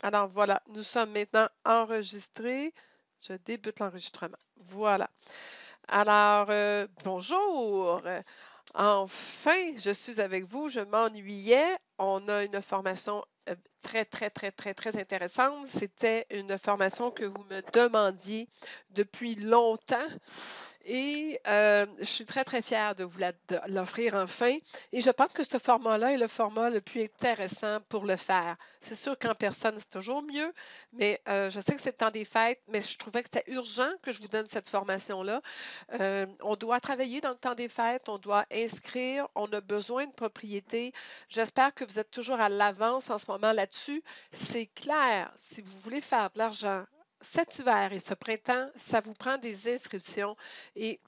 Alors voilà, nous sommes maintenant enregistrés. Je débute l'enregistrement. Voilà. Alors, bonjour. Enfin, je suis avec vous. Je m'ennuyais. On a une formation très, très, très, très, très intéressante. C'était une formation que vous me demandiez depuis longtemps et je suis très, très fière de vous de l'offrir enfin. Et je pense que ce format-là est le format le plus intéressant pour le faire. C'est sûr qu'en personne, c'est toujours mieux, mais je sais que c'est le temps des fêtes, mais je trouvais que c'était urgent que je vous donne cette formation-là. On doit travailler dans le temps des fêtes, on doit inscrire, on a besoin de propriété. J'espère que vous êtes toujours à l'avance en ce moment là-dessus. C'est clair, si vous voulez faire de l'argent cet hiver et ce printemps, ça vous prend des inscriptions et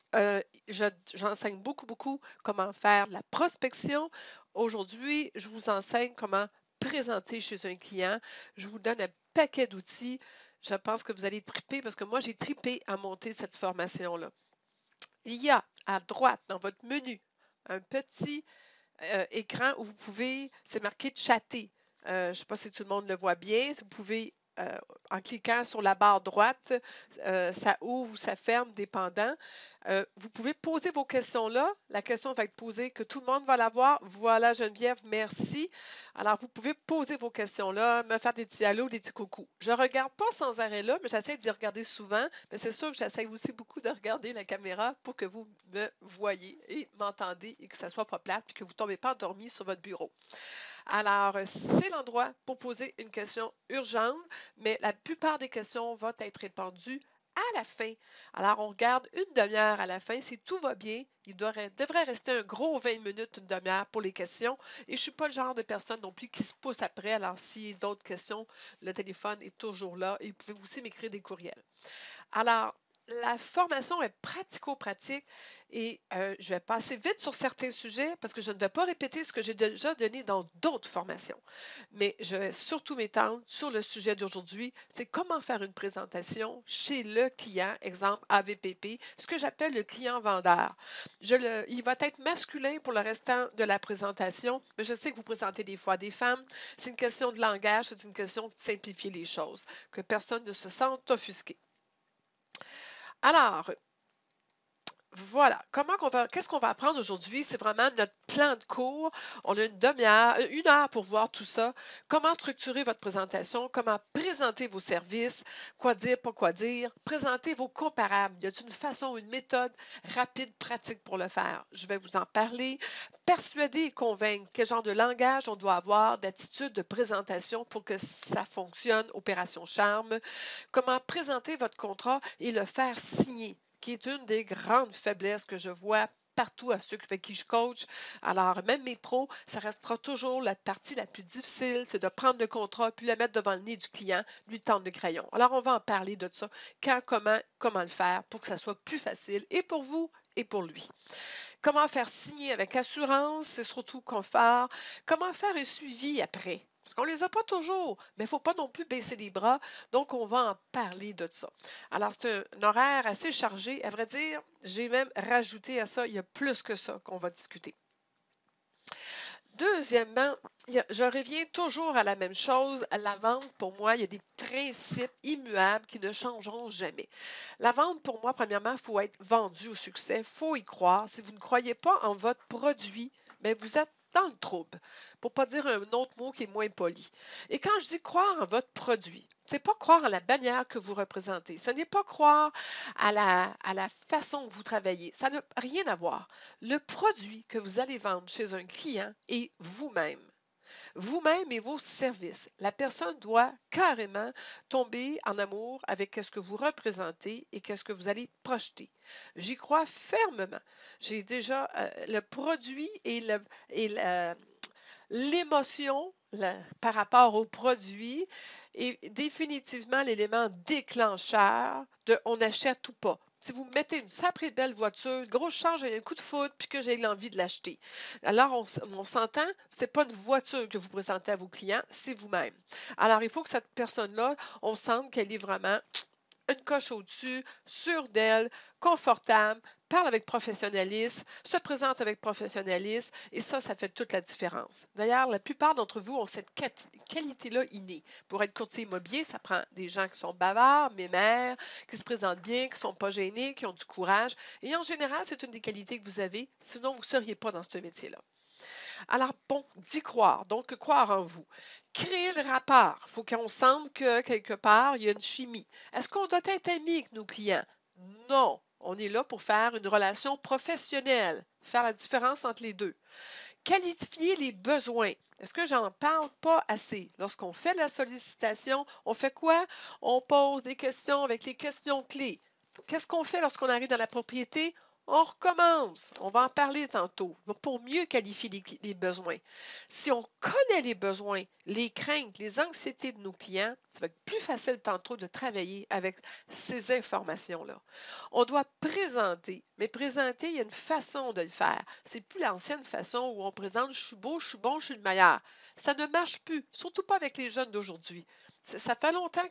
j'enseigne beaucoup, beaucoup comment faire de la prospection. Aujourd'hui, je vous enseigne comment présenter chez un client. Je vous donne un paquet d'outils. Je pense que vous allez triper parce que moi, j'ai tripé à monter cette formation-là. Il y a à droite dans votre menu un petit écran où vous pouvez, c'est marqué chatter. Je ne sais pas si tout le monde le voit bien. Vous pouvez, en cliquant sur la barre droite, ça ouvre ou ça ferme, dépendant. Vous pouvez poser vos questions là. La question va être posée, que tout le monde va la voir. Voilà, Geneviève, merci. Alors, vous pouvez poser vos questions là, me faire des petits allos, des petits coucous. Je ne regarde pas sans arrêt là, mais j'essaie d'y regarder souvent. Mais c'est sûr que j'essaie aussi beaucoup de regarder la caméra pour que vous me voyez et m'entendez et que ça ne soit pas plate et que vous ne tombez pas endormi sur votre bureau. Alors, c'est l'endroit pour poser une question urgente, mais la plupart des questions vont être répondues à la fin. Alors, on regarde une demi-heure à la fin. Si tout va bien, il devrait rester un gros 20 minutes, une demi-heure pour les questions. Et je ne suis pas le genre de personne non plus qui se pousse après. Alors, s'il y a d'autres questions, le téléphone est toujours là et vous pouvez aussi m'écrire des courriels. Alors, la formation est pratico-pratique et je vais passer vite sur certains sujets parce que je ne vais pas répéter ce que j'ai déjà donné dans d'autres formations. Mais je vais surtout m'étendre sur le sujet d'aujourd'hui, c'est comment faire une présentation chez le client, exemple AVPP, ce que j'appelle le client vendeur. Il va être masculin pour le restant de la présentation, mais je sais que vous présentez des fois des femmes. C'est une question de langage, c'est une question de simplifier les choses, que personne ne se sente offusqué. Alors, voilà. Qu'est-ce qu'on va apprendre aujourd'hui? C'est vraiment notre plan de cours. On a une demi-heure, une heure pour voir tout ça. Comment structurer votre présentation, comment présenter vos services, quoi dire, pas quoi dire, présenter vos comparables. Y a-t-il une façon, une méthode rapide, pratique pour le faire? Je vais vous en parler. Persuader et convaincre. Quel genre de langage on doit avoir, d'attitude de présentation pour que ça fonctionne, opération charme. Comment présenter votre contrat et le faire signer, qui est une des grandes faiblesses que je vois partout à ceux avec qui je coach. Alors, même mes pros, ça restera toujours la partie la plus difficile, c'est de prendre le contrat puis le mettre devant le nez du client, lui tendre le crayon. Alors, on va en parler de ça. Quand, comment le faire pour que ça soit plus facile et pour vous et pour lui. Comment faire signer avec assurance, c'est surtout confort. Comment faire un suivi après? Parce qu'on ne les a pas toujours, mais il ne faut pas non plus baisser les bras. Donc, on va en parler de ça. Alors, c'est un horaire assez chargé. À vrai dire, j'ai même rajouté à ça, il y a plus que ça qu'on va discuter. Deuxièmement, je reviens toujours à la même chose. La vente, pour moi, il y a des principes immuables qui ne changeront jamais. La vente, pour moi, premièrement, il faut être vendu au succès. Il faut y croire. Si vous ne croyez pas en votre produit, bien, vous êtes dans le trouble, pour ne pas dire un autre mot qui est moins poli. Et quand je dis croire en votre produit, ce n'est pas croire à la bannière que vous représentez. Ce n'est pas croire à la façon que vous travaillez. Ça n'a rien à voir. Le produit que vous allez vendre chez un client est vous-même. Vous-même et vos services. La personne doit carrément tomber en amour avec ce que vous représentez et ce que vous allez projeter. J'y crois fermement. J'ai déjà le produit et l'émotion par rapport au produit est définitivement l'élément déclencheur de on achète ou pas. Si vous mettez une sacrée belle voiture, une grosse charge et un coup de foudre, puis que j'ai l'envie de l'acheter. Alors, on s'entend, ce n'est pas une voiture que vous présentez à vos clients, c'est vous-même. Alors, il faut que cette personne-là, on sente qu'elle est vraiment une coche au-dessus, sûre d'elle, confortable, parle avec professionnalisme, se présente avec professionnalisme, et ça fait toute la différence. D'ailleurs, la plupart d'entre vous ont cette qualité-là innée. Pour être courtier immobilier, ça prend des gens qui sont bavards, mémères, qui se présentent bien, qui ne sont pas gênés, qui ont du courage. Et en général, c'est une des qualités que vous avez, sinon vous ne seriez pas dans ce métier-là. Alors, bon, d'y croire, donc croire en vous. Créer le rapport. Il faut qu'on sente que quelque part, il y a une chimie. Est-ce qu'on doit être ami avec nos clients? Non. On est là pour faire une relation professionnelle, faire la différence entre les deux. Qualifier les besoins. Est-ce que j'en parle pas assez? Lorsqu'on fait de la sollicitation, on fait quoi? On pose des questions avec les questions clés. Qu'est-ce qu'on fait lorsqu'on arrive dans la propriété? On recommence. On va en parler tantôt pour mieux qualifier les besoins. Si on connaît les besoins, les craintes, les anxiétés de nos clients, ça va être plus facile tantôt de travailler avec ces informations-là. On doit présenter, mais présenter, il y a une façon de le faire. C'est plus l'ancienne façon où on présente je suis beau, je suis bon, je suis le meilleur. Ça ne marche plus, surtout pas avec les jeunes d'aujourd'hui. Ça fait longtemps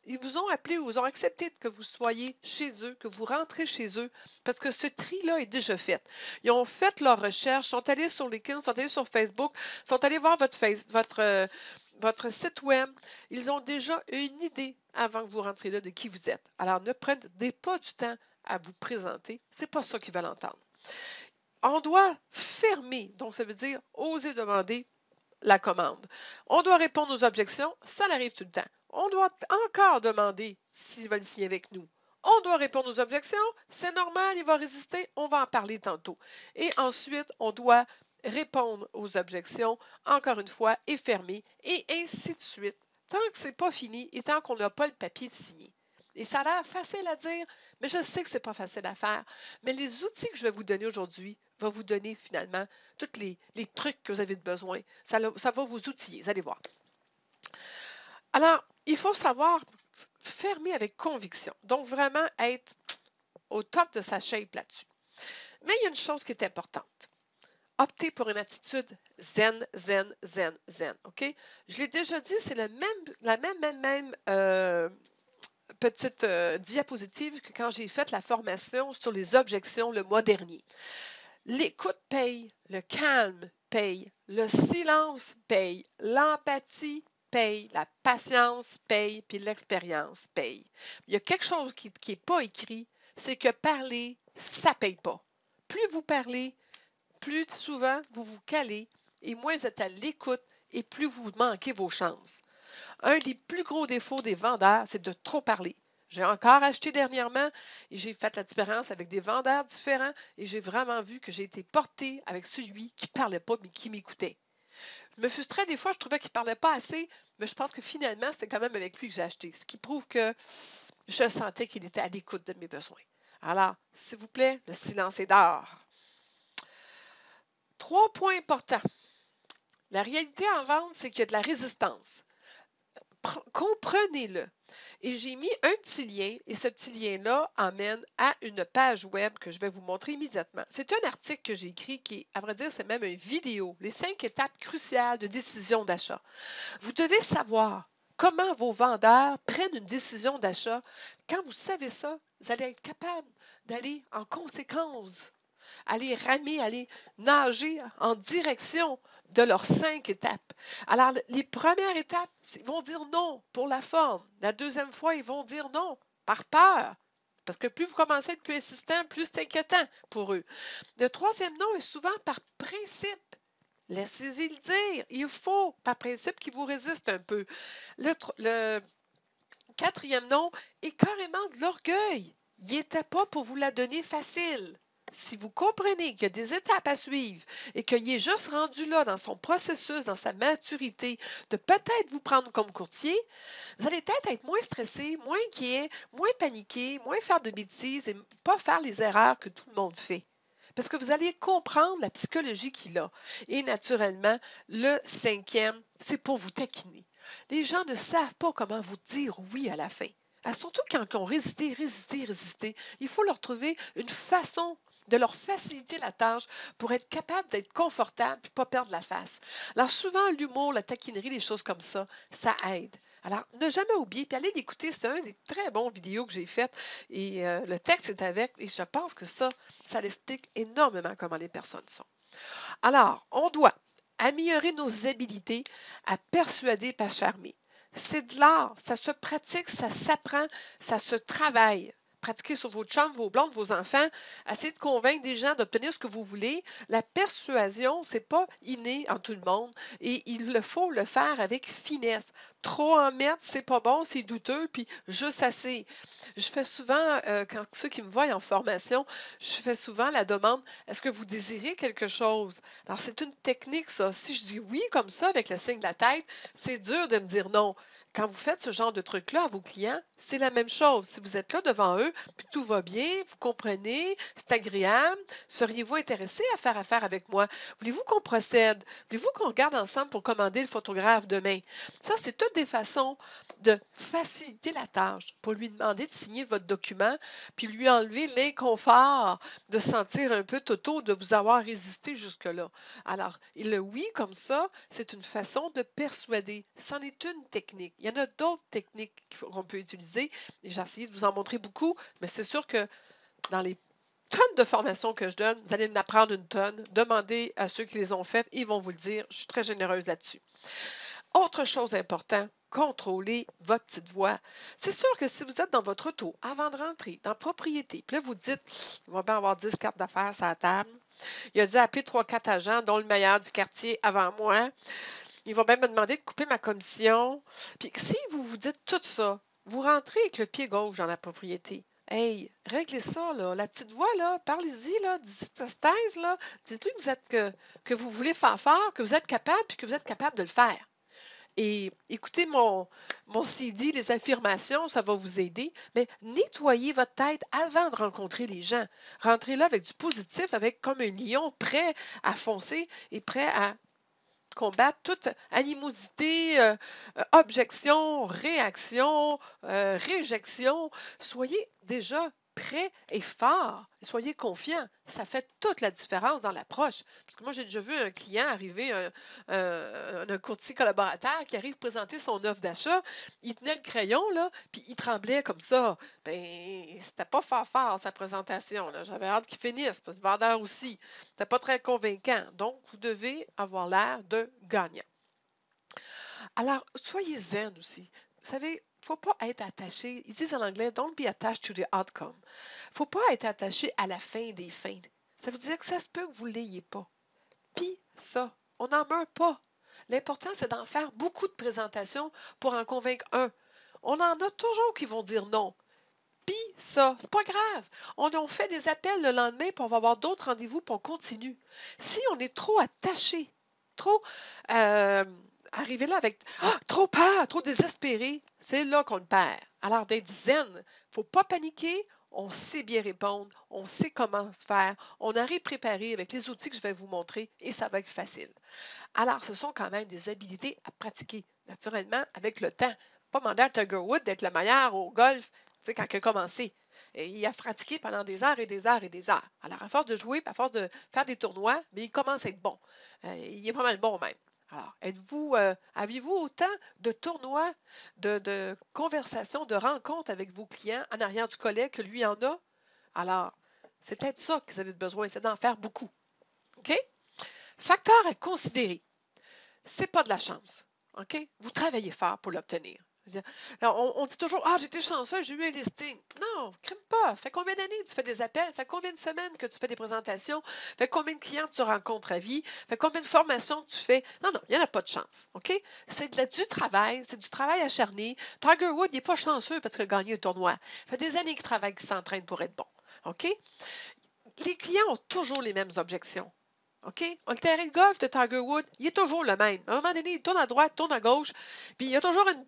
ils vous ont appelé ou vous ont accepté que vous soyez chez eux, que vous rentrez chez eux, parce que ce tri-là est déjà fait. Ils ont fait leurs recherches, sont allés sur LinkedIn, sont allés sur Facebook, sont allés voir votre site web. Ils ont déjà une idée avant que vous rentriez là de qui vous êtes. Alors, ne prenez pas du temps à vous présenter. Ce n'est pas ça qu'ils veulent entendre. On doit fermer, donc ça veut dire oser demander la commande. On doit répondre aux objections, ça arrive tout le temps. On doit encore demander s'ils veulent signer avec nous. On doit répondre aux objections, c'est normal, il va résister, on va en parler tantôt. Et ensuite, on doit répondre aux objections, encore une fois, et fermer, et ainsi de suite. Tant que ce n'est pas fini et tant qu'on n'a pas le papier signé. Et ça a l'air facile à dire, mais je sais que ce n'est pas facile à faire. Mais les outils que je vais vous donner aujourd'hui vont vous donner finalement tous les trucs que vous avez besoin. Ça va vous outiller, vous allez voir. Alors, il faut savoir fermer avec conviction. Donc, vraiment être au top de sa shape là-dessus. Mais il y a une chose qui est importante. Optez pour une attitude zen, zen, zen, zen. OK? Je l'ai déjà dit, c'est la même petite diapositive que quand j'ai fait la formation sur les objections le mois dernier. L'écoute paye, le calme paye, le silence paye, l'empathie paye, la patience paye, puis l'expérience paye. Il y a quelque chose qui n'est pas écrit, c'est que parler, ça ne paye pas. Plus vous parlez, plus souvent vous vous calez, et moins vous êtes à l'écoute, et plus vous manquez vos chances. Un des plus gros défauts des vendeurs, c'est de trop parler. J'ai encore acheté dernièrement et j'ai fait la différence avec des vendeurs différents et j'ai vraiment vu que j'ai été portée avec celui qui ne parlait pas mais qui m'écoutait. Je me frustrais des fois, je trouvais qu'il ne parlait pas assez, mais je pense que finalement, c'était quand même avec lui que j'ai acheté, ce qui prouve que je sentais qu'il était à l'écoute de mes besoins. Alors, s'il vous plaît, le silence est d'or. 3 points importants. La réalité en vente, c'est qu'il y a de la résistance. Comprenez-le. Et j'ai mis un petit lien, et ce petit lien-là emmène à une page web que je vais vous montrer immédiatement. C'est un article que j'ai écrit qui, à vrai dire, c'est même une vidéo, les 5 étapes cruciales de décision d'achat. Vous devez savoir comment vos vendeurs prennent une décision d'achat. Quand vous savez ça, vous allez être capable d'aller en conséquence, aller ramer, aller nager en direction de leurs 5 étapes. Alors, les premières étapes, ils vont dire non pour la forme. La deuxième fois, ils vont dire non par peur. Parce que plus vous commencez à être plus insistant, plus c'est inquiétant pour eux. Le troisième non est souvent par principe. Laissez-y le dire. Il faut, par principe, qu'il vous résiste un peu. Le quatrième non est carrément de l'orgueil. Il n'était pas pour vous la donner facile. Si vous comprenez qu'il y a des étapes à suivre et qu'il est juste rendu là dans son processus, dans sa maturité, de peut-être vous prendre comme courtier, vous allez peut-être être moins stressé, moins inquiet, moins paniqué, moins faire de bêtises et pas faire les erreurs que tout le monde fait. Parce que vous allez comprendre la psychologie qu'il a. Et naturellement, le 5e, c'est pour vous taquiner. Les gens ne savent pas comment vous dire oui à la fin. Surtout quand ils ont résisté, il faut leur trouver une façon de leur faciliter la tâche pour être capable d'être confortable et pas perdre la face. Alors souvent, l'humour, la taquinerie, des choses comme ça aide. Alors, ne jamais oublier, puis allez l'écouter, c'est un des très bons vidéos que j'ai faites et le texte est avec et je pense que ça l'explique énormément comment les personnes sont. Alors, on doit améliorer nos habilités à persuader et à charmer. C'est de l'art, ça se pratique, ça s'apprend, ça se travaille. Pratiquez sur vos chums, vos blondes, vos enfants. Essayez de convaincre des gens d'obtenir ce que vous voulez. La persuasion, c'est pas inné en tout le monde et il faut le faire avec finesse. Trop en mettre, c'est pas bon, c'est douteux, puis juste assez. Je fais souvent, quand ceux qui me voient en formation, je fais souvent la demande, est-ce que vous désirez quelque chose? Alors, c'est une technique, ça. Si je dis oui comme ça, avec le signe de la tête, c'est dur de me dire non. Quand vous faites ce genre de truc-là à vos clients, c'est la même chose. Si vous êtes là devant eux, puis tout va bien, vous comprenez, c'est agréable, seriez-vous intéressé à faire affaire avec moi? Voulez-vous qu'on procède? Voulez-vous qu'on regarde ensemble pour commander le photographe demain? Ça, c'est toutes des façons de faciliter la tâche pour lui demander de signer votre document, puis lui enlever l'inconfort de sentir un peu toto de vous avoir résisté jusque-là. Alors, le oui comme ça, c'est une façon de persuader. C'en est une technique. Il y en a d'autres techniques qu'on peut utiliser. Et j'ai essayé de vous en montrer beaucoup, mais c'est sûr que dans les tonnes de formations que je donne, vous allez en apprendre une tonne. Demandez à ceux qui les ont faites, ils vont vous le dire. Je suis très généreuse là-dessus. Autre chose importante, contrôlez votre petite voix. C'est sûr que si vous êtes dans votre auto, avant de rentrer, dans propriété, puis là, vous dites, il va bien avoir 10 cartes d'affaires sur la table. Il a dû appeler 3-4 agents, dont le meilleur du quartier avant moi. Il va bien me demander de couper ma commission. Puis si vous vous dites tout ça, vous rentrez avec le pied gauche dans la propriété. Hey, réglez ça, là. La petite voix, là, parlez-y, là, dites là. Dites-lui que que vous voulez faire fort, que vous êtes capable, puis que vous êtes capable de le faire. Et écoutez mon CD, les affirmations, ça va vous aider. Mais nettoyez votre tête avant de rencontrer les gens. Rentrez là avec du positif, avec comme un lion prêt à foncer et prêt à combattre toute animosité, objection, réaction, réjection. Soyez déjà prêt et fort. Soyez confiant. Ça fait toute la différence dans l'approche. Parce que moi, j'ai déjà vu un client arriver, un courtier collaborateur qui arrive présenter son offre d'achat. Il tenait le crayon, là, puis il tremblait comme ça. Ben, c'était pas fort, sa présentation, là. J'avais hâte qu'il finisse, parce que le vendeur aussi. C'était pas très convaincant. Donc, vous devez avoir l'air de gagnant. Alors, soyez zen aussi. Vous savez, il ne faut pas être attaché. Ils disent en anglais, don't be attached to the outcome. Il ne faut pas être attaché à la fin des fins. Ça veut dire que ça se peut que vous ne l'ayez pas. Puis ça, on n'en meurt pas. L'important, c'est d'en faire beaucoup de présentations pour en convaincre un. On en a toujours qui vont dire non. Puis ça, c'est pas grave. On fait des appels le lendemain, puis on va avoir d'autres rendez-vous, puis on continue. Si on est trop attaché, trop arrivé là avec trop peur, trop désespéré, c'est là qu'on le perd. Alors, d'être zen, il ne faut pas paniquer. On sait bien répondre, on sait comment se faire, on arrive préparé avec les outils que je vais vous montrer et ça va être facile. Alors, ce sont quand même des habiletés à pratiquer, naturellement, avec le temps. Pas demander à Tiger Woods d'être le meilleur au golf, tu sais, quand il a commencé. Et il a pratiqué pendant des heures et des heures et des heures. Alors, à force de jouer, à force de faire des tournois, mais il commence à être bon. Il est pas mal bon même. Alors, avez-vous autant de tournois, de conversations, de rencontres avec vos clients en arrière du collet que lui en a? Alors, c'est peut-être ça que vous avez besoin, c'est d'en faire beaucoup. OK? Facteur à considérer. C'est pas de la chance. OK? Vous travaillez fort pour l'obtenir. Alors, on dit toujours, ah, j'étais chanceux, j'ai eu un listing. Non, crime pas. Fait combien d'années tu fais des appels? Fait combien de semaines que tu fais des présentations? Fait combien de clients tu rencontres à vie? Fait combien de formations tu fais? Non, il n'y en a pas de chance. OK? C'est du travail, c'est du travail acharné. Tiger Woods, il n'est pas chanceux parce qu'il a gagné un tournoi. Fait des années qu'il travaille, qu'il s'entraîne pour être bon. OK? Les clients ont toujours les mêmes objections. OK? Le terrain de golf de Tiger Woods, il est toujours le même. À un moment donné, il tourne à droite, tourne à gauche, puis il y a toujours une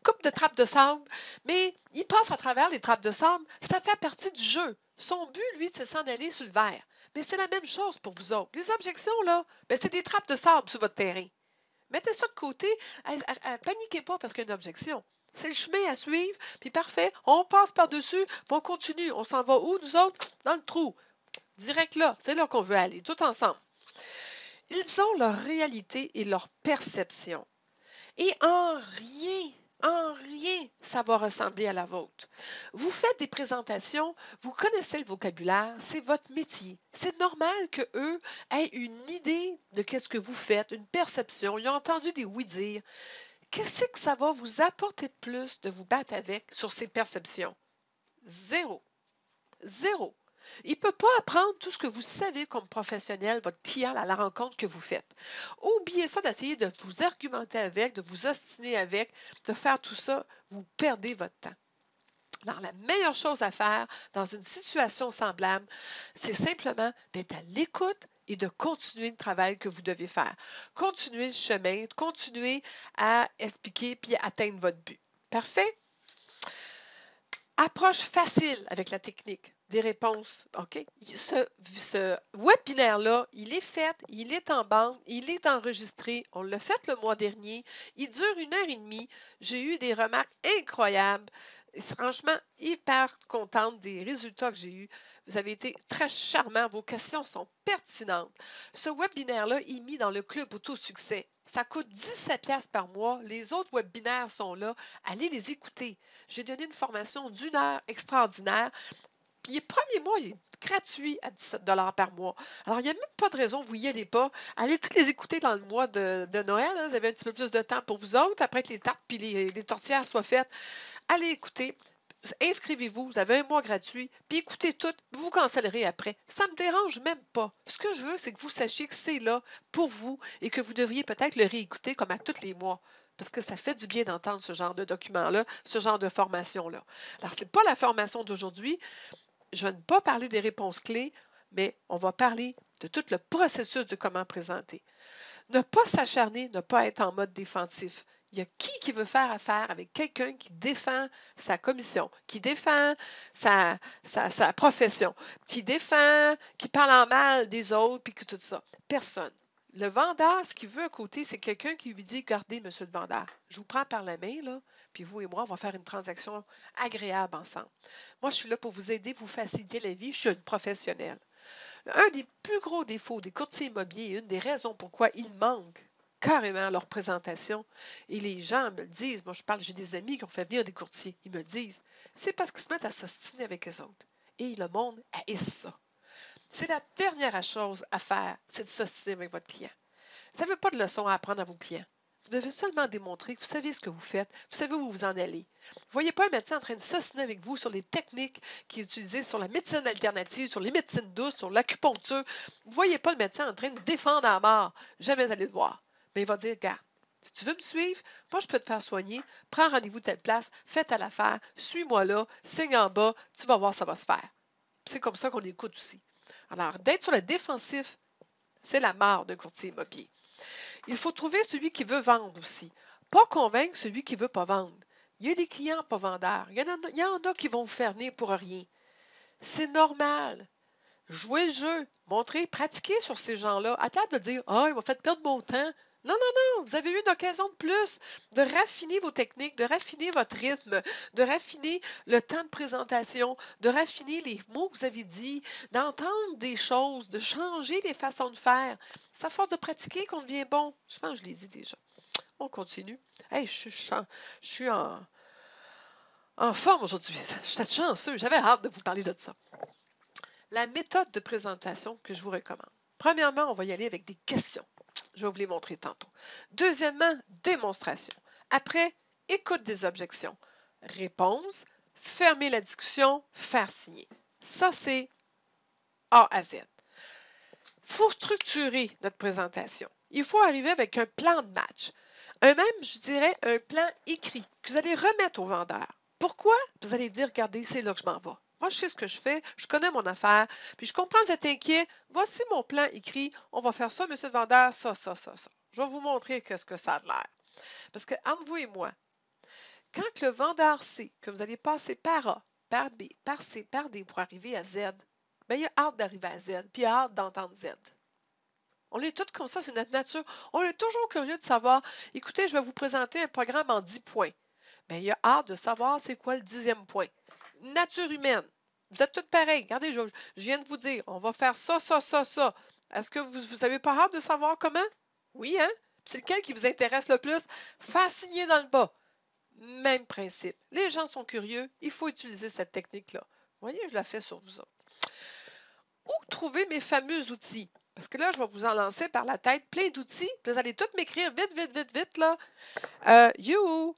coupe de trappes de sable, mais il passe à travers les trappes de sable. Ça fait partie du jeu. Son but, lui, c'est s'en aller sur le vert. Mais c'est la même chose pour vous autres. Les objections, là, c'est des trappes de sable sur votre terrain. Mettez ça de côté. Paniquez pas parce qu'il y a une objection. C'est le chemin à suivre, puis parfait. On passe par-dessus, puis on continue. On s'en va où, nous autres? Dans le trou. Direct là, c'est là qu'on veut aller, tout ensemble. Ils ont leur réalité et leur perception. Et en rien, ça va ressembler à la vôtre. Vous faites des présentations, vous connaissez le vocabulaire, c'est votre métier. C'est normal qu'eux aient une idée de ce que vous faites, une perception. Ils ont entendu des oui-dire. Qu'est-ce que ça va vous apporter de plus de vous battre avec sur ces perceptions? Zéro. Zéro. Il ne peut pas apprendre tout ce que vous savez comme professionnel, votre client, à la rencontre que vous faites. Oubliez ça d'essayer de vous argumenter avec, de vous ostiner avec, de faire tout ça. Vous perdez votre temps. Alors, la meilleure chose à faire dans une situation semblable, c'est simplement d'être à l'écoute et de continuer le travail que vous devez faire. Continuez le chemin, continuez à expliquer puis à atteindre votre but. Parfait? Approche facile avec la technique des réponses. OK? Ce webinaire-là, il est fait, il est en bande, il est enregistré. On l'a fait le mois dernier. Il dure 1 heure et demie. J'ai eu des remarques incroyables. Et franchement, hyper contente des résultats que j'ai eus. Vous avez été très charmants. Vos questions sont pertinentes. Ce webinaire-là est mis dans le club Auto-Succès. Ça coûte 17$ par mois. Les autres webinaires sont là. Allez les écouter. J'ai donné une formation d'1 heure extraordinaire. Puis le premier mois, il est gratuit à 17$ par mois. Alors, il n'y a même pas de raison, vous n'y allez pas. Allez toutes les écouter dans le mois de Noël. Hein. Vous avez un petit peu plus de temps pour vous autres, après que les tartes et les tortillas soient faites. Allez écouter. Inscrivez-vous, vous avez un mois gratuit, puis écoutez tout, vous cancellerez après. Ça ne me dérange même pas. Ce que je veux, c'est que vous sachiez que c'est là pour vous et que vous devriez peut-être le réécouter comme à tous les mois. Parce que ça fait du bien d'entendre ce genre de document-là, ce genre de formation-là. Alors, ce n'est pas la formation d'aujourd'hui. Je ne vais pas parler des réponses clés, mais on va parler de tout le processus de comment présenter. Ne pas s'acharner, ne pas être en mode défensif. Il y a qui veut faire affaire avec quelqu'un qui défend sa commission, qui défend sa profession, qui défend, qui parle en mal des autres, puis que tout ça? Personne. Le vendeur, ce qu'il veut à côté, c'est quelqu'un qui lui dit, regardez, monsieur le vendeur, je vous prends par la main, là, puis vous et moi, on va faire une transaction agréable ensemble. Moi, je suis là pour vous aider, vous faciliter la vie, je suis une professionnelle. Un des plus gros défauts des courtiers immobiliers, une des raisons pourquoi ils manquent carrément leur présentation, et les gens me le disent, moi j'ai des amis qui ont fait venir des courtiers, ils me le disent, c'est parce qu'ils se mettent à s'ostiner avec eux autres. Et le monde haït ça. C'est la dernière chose à faire, c'est de s'ostiner avec votre client. Vous n'avez pas de leçon à apprendre à vos clients. Vous devez seulement démontrer que vous savez ce que vous faites, vous savez où vous en allez. Vous ne voyez pas un médecin en train de s'ostiner avec vous sur les techniques qu'il utilise sur la médecine alternative, sur les médecines douces, sur l'acupuncture. Vous ne voyez pas le médecin en train de défendre à mort. Jamais allez le voir. Mais il va dire, regarde, si tu veux me suivre, moi je peux te faire soigner, prends rendez-vous telle place, fais telle affaire, suis-moi là, signe en bas, tu vas voir, ça va se faire. C'est comme ça qu'on écoute aussi. Alors, d'être sur le défensif, c'est la mort d'un courtier immobilier. Il faut trouver celui qui veut vendre aussi. Pas convaincre celui qui ne veut pas vendre. Il y a des clients pas vendeurs. Il y en a qui vont vous faire venir pour rien. C'est normal. Jouez le jeu. Montrez, pratiquez sur ces gens-là. À place de dire, ah, il m'a fait perdre mon temps. Non, non, non. Vous avez eu une occasion de plus de raffiner vos techniques, de raffiner votre rythme, de raffiner le temps de présentation, de raffiner les mots que vous avez dit, d'entendre des choses, de changer les façons de faire. C'est à force de pratiquer qu'on devient bon. Je pense que je l'ai dit déjà. On continue. Hey, je suis en forme aujourd'hui. Je suis chanceux. J'avais hâte de vous parler de ça. La méthode de présentation que je vous recommande. Premièrement, on va y aller avec des questions. Je vais vous les montrer tantôt. Deuxièmement, démonstration. Après, écoute des objections. Réponse, fermer la discussion, faire signer. Ça, c'est A à Z. Il faut structurer notre présentation. Il faut arriver avec un plan de match. Même, je dirais, un plan écrit que vous allez remettre au vendeur. Pourquoi? Vous allez dire, regardez, c'est là que je m'en vais. Moi, je sais ce que je fais, je connais mon affaire, puis je comprends que vous êtes inquiet. Voici mon plan écrit. On va faire ça, monsieur le vendeur, ça, ça, ça, ça. Je vais vous montrer qu'est-ce que ça a l'air. Parce que, entre vous et moi, quand le vendeur sait que vous allez passer par A, par B, par C, par D pour arriver à Z, bien, il a hâte d'arriver à Z, puis il a hâte d'entendre Z. On est tous comme ça, c'est notre nature. On est toujours curieux de savoir, écoutez, je vais vous présenter un programme en 10 points. Bien, il a hâte de savoir c'est quoi le 10e point. Nature humaine. Vous êtes toutes pareilles. Regardez, je viens de vous dire, on va faire ça, ça, ça, ça. Est-ce que vous n'avez pas hâte de savoir comment? Oui, hein? C'est lequel qui vous intéresse le plus? Faire signer dans le bas. Même principe. Les gens sont curieux, il faut utiliser cette technique-là. Vous voyez, je la fais sur vous autres. Où trouver mes fameux outils? Parce que là, je vais vous en lancer par la tête plein d'outils. Puis vous allez tous m'écrire vite, vite, vite, vite, là. You,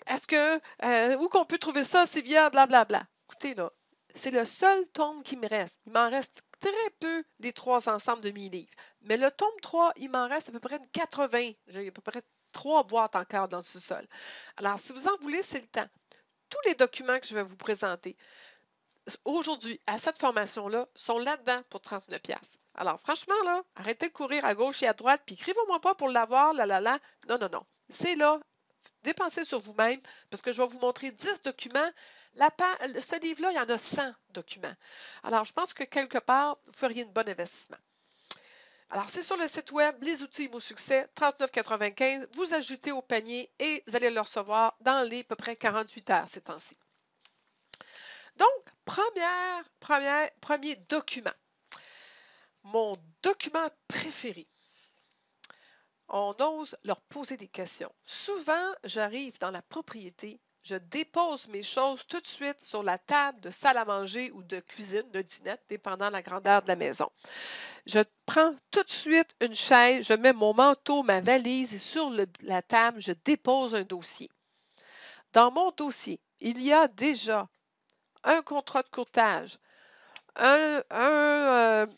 est-ce que, où qu'on peut trouver ça, Sylvia, blablabla. Écoutez, là, c'est le seul tome qui me reste. Il m'en reste très peu des 3 ensembles de mes livres. Mais le tome 3, il m'en reste à peu près une 80. J'ai à peu près 3 boîtes encore dans le sous-sol. Alors, si vous en voulez, c'est le temps. Tous les documents que je vais vous présenter aujourd'hui à cette formation-là sont là-dedans pour 39$. Alors, franchement, là, arrêtez de courir à gauche et à droite, puis écrivez-moi pas pour l'avoir, là. Non, non, non. C'est là. Dépensez sur vous-même, parce que je vais vous montrer 10 documents. Ce livre-là, il y en a 100 documents. Alors, je pense que quelque part, vous feriez un bon investissement. Alors, c'est sur le site web, les outils Mot Succès, 39,95. Vous ajoutez au panier et vous allez le recevoir dans les à peu près 48 heures ces temps-ci. Donc, premier document. Mon document préféré. On ose leur poser des questions. Souvent, j'arrive dans la propriété, je dépose mes choses tout de suite sur la table de salle à manger ou de cuisine, de dinette, dépendant de la grandeur de la maison. Je prends tout de suite une chaise, je mets mon manteau, ma valise et sur la table, je dépose un dossier. Dans mon dossier, il y a déjà un contrat de courtage,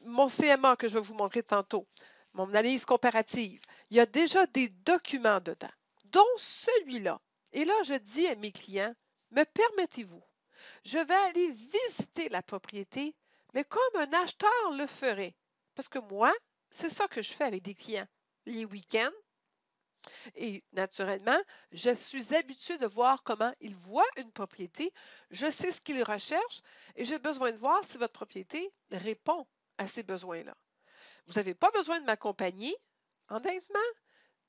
mon CMA que je vais vous montrer tantôt, mon analyse comparative. Il y a déjà des documents dedans, dont celui-là. Et là, je dis à mes clients, me permettez-vous, je vais aller visiter la propriété, mais comme un acheteur le ferait. Parce que moi, c'est ça que je fais avec des clients. Les week-ends, et naturellement, je suis habituée de voir comment ils voient une propriété. Je sais ce qu'ils recherchent et j'ai besoin de voir si votre propriété répond à ces besoins-là. Vous n'avez pas besoin de m'accompagner, honnêtement,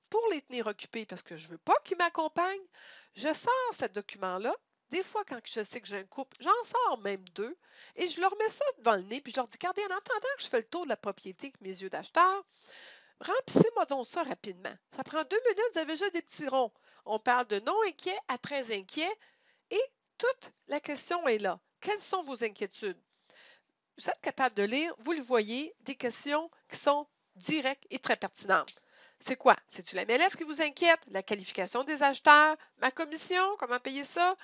pour les tenir occupés parce que je ne veux pas qu'ils m'accompagnent. Je sors ce document-là. Des fois, quand je sais que j'ai un couple, j'en sors même 2 et je leur mets ça devant le nez puis je leur dis, regardez, en attendant que je fais le tour de la propriété avec mes yeux d'acheteur, remplissez-moi donc ça rapidement. Ça prend 2 minutes, vous avez déjà des petits ronds. On parle de non inquiet à très inquiet et toute la question est là. Quelles sont vos inquiétudes? Vous êtes capable de lire, vous le voyez, des questions qui sont directes et très pertinentes. C'est quoi? C'est-tu la MLS qui vous inquiète? La qualification des acheteurs? Ma commission? Comment payer ça?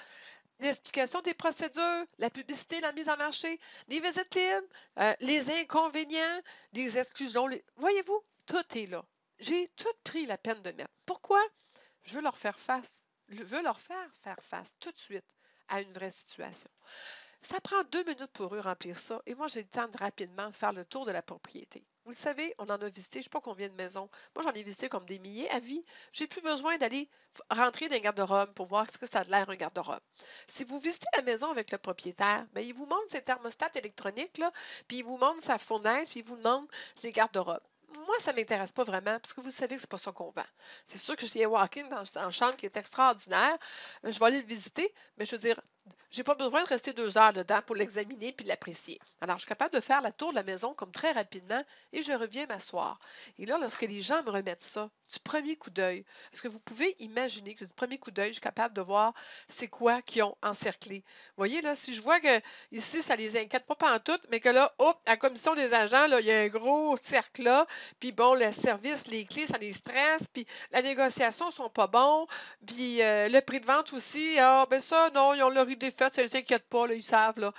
L'explication des procédures, la publicité, la mise en marché, les visites libres, les inconvénients, les exclusions. Voyez-vous, tout est là. J'ai tout pris la peine de mettre. Pourquoi? Je veux leur faire face. Je veux leur faire face tout de suite à une vraie situation. Ça prend 2 minutes pour eux remplir ça. Et moi, j'ai le temps de rapidement faire le tour de la propriété. Vous le savez, on en a visité, je ne sais pas combien de maisons. Moi, j'en ai visité comme des milliers à vie. J'ai plus besoin d'aller rentrer dans un garde-robe pour voir ce que ça a l'air un garde-robe. Si vous visitez la maison avec le propriétaire, bien, il vous montre ses thermostats électroniques, là, puis il vous montre sa fournaise, puis il vous demande les garde-robes. Moi, ça ne m'intéresse pas vraiment parce que vous savez que ce n'est pas ça qu'on vend. C'est sûr que j'ai un walk-in dans une chambre qui est extraordinaire. Je vais aller le visiter, mais je veux dire, je n'ai pas besoin de rester 2 heures dedans pour l'examiner puis l'apprécier. Alors, je suis capable de faire la tour de la maison comme très rapidement et je reviens m'asseoir. Et là, lorsque les gens me remettent ça, du premier coup d'œil, est-ce que vous pouvez imaginer que du premier coup d'œil, je suis capable de voir c'est quoi qu'ils ont encerclé? Vous voyez, là, si je vois que ici, ça ne les inquiète pas pantoute, mais que là, hop, à la commission des agents, là, il y a un gros cercle là, puis bon, le service, les clés, ça les stresse, puis la négociation ne sont pas bons, puis le prix de vente aussi, ah, ben ça, non, ils ont leur idée faite, ça ne les inquiète pas, là, ils savent, là.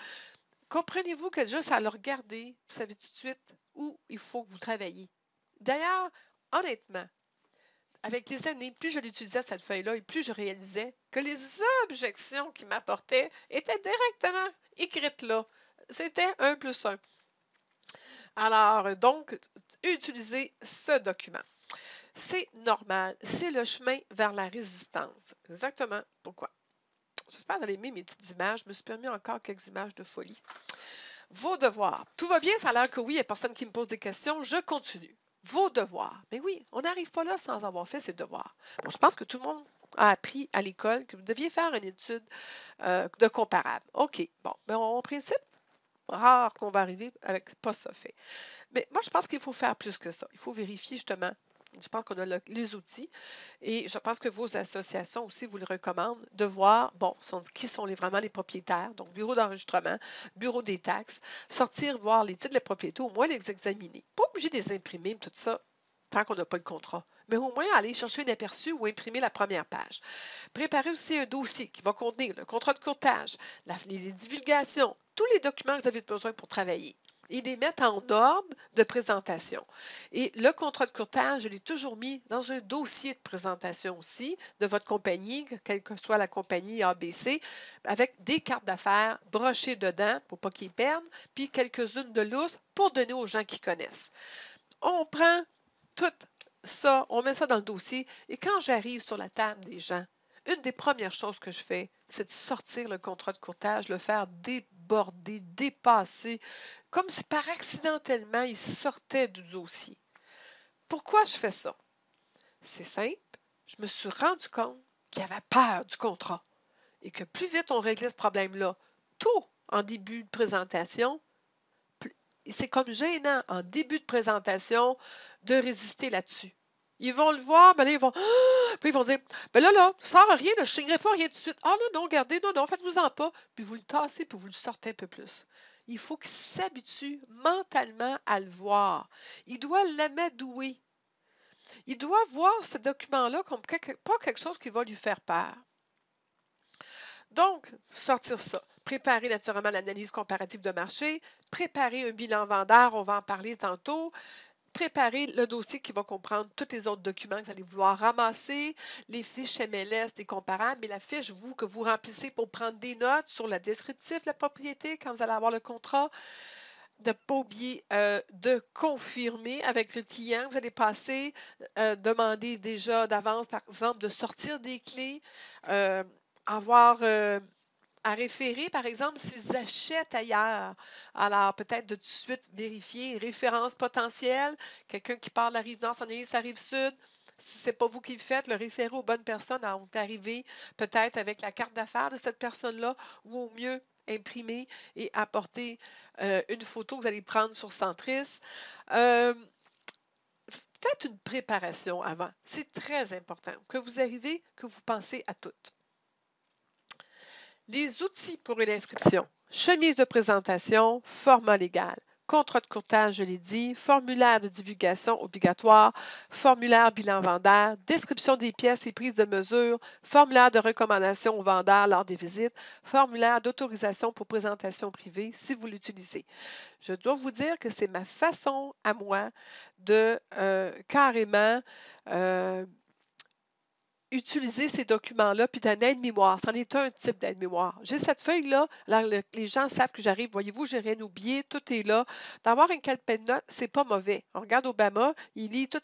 Comprenez-vous que juste à le regarder, vous savez tout de suite où il faut que vous travaillez. D'ailleurs, honnêtement, avec les années, plus je l'utilisais cette feuille-là et plus je réalisais que les objections qu'il m'apportait étaient directement écrites là. C'était 1+1. Alors, donc, utilisez ce document. C'est normal, c'est le chemin vers la résistance. Exactement pourquoi. J'espère que vous allez aimer mes petites images. Je me suis permis encore quelques images de folie. Vos devoirs. Tout va bien, ça a l'air que oui, il n'y a personne qui me pose des questions. Je continue. Vos devoirs. Mais oui, on n'arrive pas là sans avoir fait ses devoirs. Bon, je pense que tout le monde a appris à l'école que vous deviez faire une étude de comparable. OK. Bon, ben, en principe, rare qu'on va arriver avec pas ça fait. Mais moi, je pense qu'il faut faire plus que ça. Il faut vérifier justement. Je pense qu'on a les outils et je pense que vos associations aussi vous le recommandent de voir, bon, qui sont vraiment les propriétaires, donc bureau d'enregistrement, bureau des taxes, sortir, voir les titres de propriété, au moins les examiner. Pas obligé de les imprimer, tout ça, tant qu'on n'a pas le contrat. Mais au moins aller chercher un aperçu ou imprimer la première page. Préparez aussi un dossier qui va contenir le contrat de courtage, les divulgations, tous les documents que vous avez besoin pour travailler et les mettre en ordre de présentation. Et le contrat de courtage, je l'ai toujours mis dans un dossier de présentation aussi de votre compagnie, quelle que soit la compagnie ABC, avec des cartes d'affaires brochées dedans pour pas qu'ils perdent, puis quelques-unes de lousses pour donner aux gens qui connaissent. On prend tout ça, on met ça dans le dossier et quand j'arrive sur la table des gens, une des premières choses que je fais, c'est de sortir le contrat de courtage, le faire déborder, dépasser, comme si par accidentellement il sortait du dossier. Pourquoi je fais ça? C'est simple, je me suis rendu compte qu'il y avait peur du contrat et que plus vite on réglait ce problème-là, tôt en début de présentation, c'est comme gênant en début de présentation de résister là-dessus. Ils vont le voir, ben là, ils vont, puis ils vont dire, ben là, ça ne sert à rien, là, je ne signerai pas rien tout de suite. Ah non, regardez, non, faites-vous-en pas. Puis vous le tassez, puis vous le sortez un peu plus. Il faut qu'il s'habitue mentalement à le voir. Il doit l'amadouer. Il doit voir ce document-là comme pas quelque chose qui va lui faire peur. Donc, sortir ça. Préparer naturellement l'analyse comparative de marché, préparer un bilan vendeur, on va en parler tantôt, préparer le dossier qui va comprendre tous les autres documents que vous allez vouloir ramasser, les fiches MLS, des comparables, mais la fiche, que vous remplissez pour prendre des notes sur le descriptif de la propriété quand vous allez avoir le contrat, de ne pas oublier de confirmer avec le client. Vous allez passer, demander déjà d'avance, par exemple, de sortir des clés, avoir à référer, par exemple, s'ils achètent ailleurs. Alors, peut-être de tout de suite vérifier référence potentielle, quelqu'un qui parle de la rive nord, s'en est sa rive sud. Si ce n'est pas vous qui le faites, le référer aux bonnes personnes à arriver peut-être avec la carte d'affaires de cette personne-là ou au mieux imprimer et apporter une photo que vous allez prendre sur Centris. Faites une préparation avant. C'est très important que vous arrivez, que vous pensez à tout. Les outils pour une inscription. Chemise de présentation, format légal. Contrat de courtage, je l'ai dit, formulaire de divulgation obligatoire, formulaire bilan vendeur, description des pièces et prise de mesure, formulaire de recommandation au vendeur lors des visites, formulaire d'autorisation pour présentation privée si vous l'utilisez. Je dois vous dire que c'est ma façon à moi de carrément utiliser ces documents-là, puis d'un aide-mémoire. C'en est un type d'aide-mémoire. J'ai cette feuille-là, alors les gens savent que j'arrive. Voyez-vous, j'ai rien oublié, tout est là. D'avoir une calepin de notes, c'est pas mauvais. On regarde Obama, il lit tous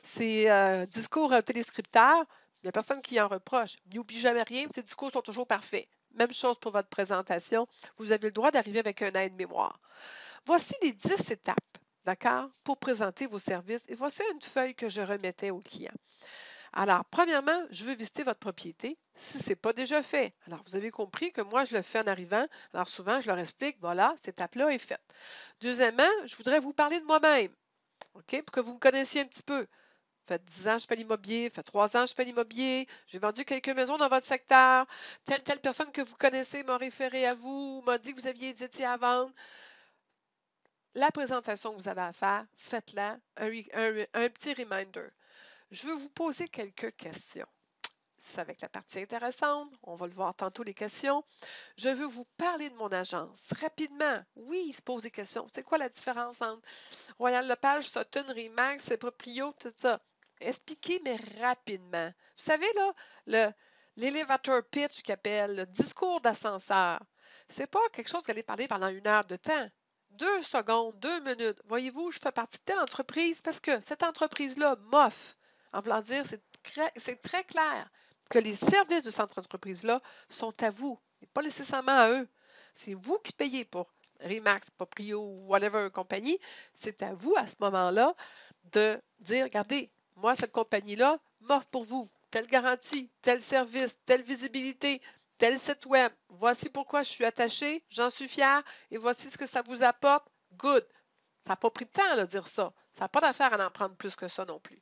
ses discours téléscripteurs. Il n'y a personne qui en reproche. Il n'oublie jamais rien, ses discours sont toujours parfaits. Même chose pour votre présentation. Vous avez le droit d'arriver avec un aide-mémoire. Voici les 10 étapes, d'accord, pour présenter vos services. Et voici une feuille que je remettais au client. Alors, premièrement, je veux visiter votre propriété si ce n'est pas déjà fait. Alors, vous avez compris que moi, je le fais en arrivant. Alors, souvent, je leur explique, voilà, cette étape-là est faite. Deuxièmement, je voudrais vous parler de moi-même, OK, pour que vous me connaissiez un petit peu. Ça fait 10 ans que je fais l'immobilier, ça fait 3 ans que je fais l'immobilier, j'ai vendu quelques maisons dans votre secteur, telle personne que vous connaissez m'a référé à vous, m'a dit que vous aviez des étiers à vendre. La présentation que vous avez à faire, faites-la, un petit reminder. Je veux vous poser quelques questions. C'est avec la partie intéressante. On va le voir tantôt, les questions. Je veux vous parler de mon agence. Rapidement, oui, il se pose des questions. C'est quoi la différence entre Royal Lepage, Sutton, Remax, Proprio, tout ça? Expliquez, mais rapidement. Vous savez, là, l'elevator pitch qu'il appelle, le discours d'ascenseur, c'est pas quelque chose que vous allez parler pendant 1 heure de temps. 2 secondes, 2 minutes. Voyez-vous, je fais partie de telle entreprise parce que cette entreprise-là m'offre. En voulant dire, c'est très clair que les services de cette entreprise-là sont à vous et pas nécessairement à eux. C'est vous qui payez pour Remax, Proprio ou whatever compagnie. C'est à vous à ce moment-là de dire, regardez, moi, cette compagnie-là m'offre pour vous telle garantie, tel service, telle visibilité, tel site web, voici pourquoi je suis attachée, j'en suis fière, et voici ce que ça vous apporte. Good. Ça n'a pas pris de temps à dire ça. Ça n'a pas d'affaire à en prendre plus que ça non plus.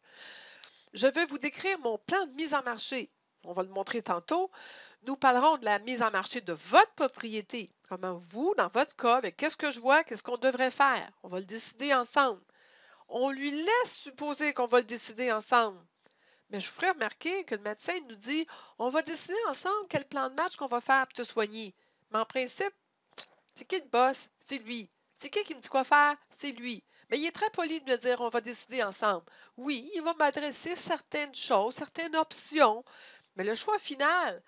Je vais vous décrire mon plan de mise en marché. On va le montrer tantôt. Nous parlerons de la mise en marché de votre propriété. Comment vous, dans votre cas, avec qu'est-ce que je vois, qu'est-ce qu'on devrait faire. On va le décider ensemble. On lui laisse supposer qu'on va le décider ensemble. Mais je vous ferai remarquer que le médecin nous dit on va décider ensemble quel plan de match qu'on va faire pour te soigner. Mais en principe, c'est qui le boss? C'est lui. C'est qui me dit quoi faire? C'est lui. Mais il est très poli de me dire on va décider ensemble. Oui, il va m'adresser certaines choses, certaines options, mais le choix final,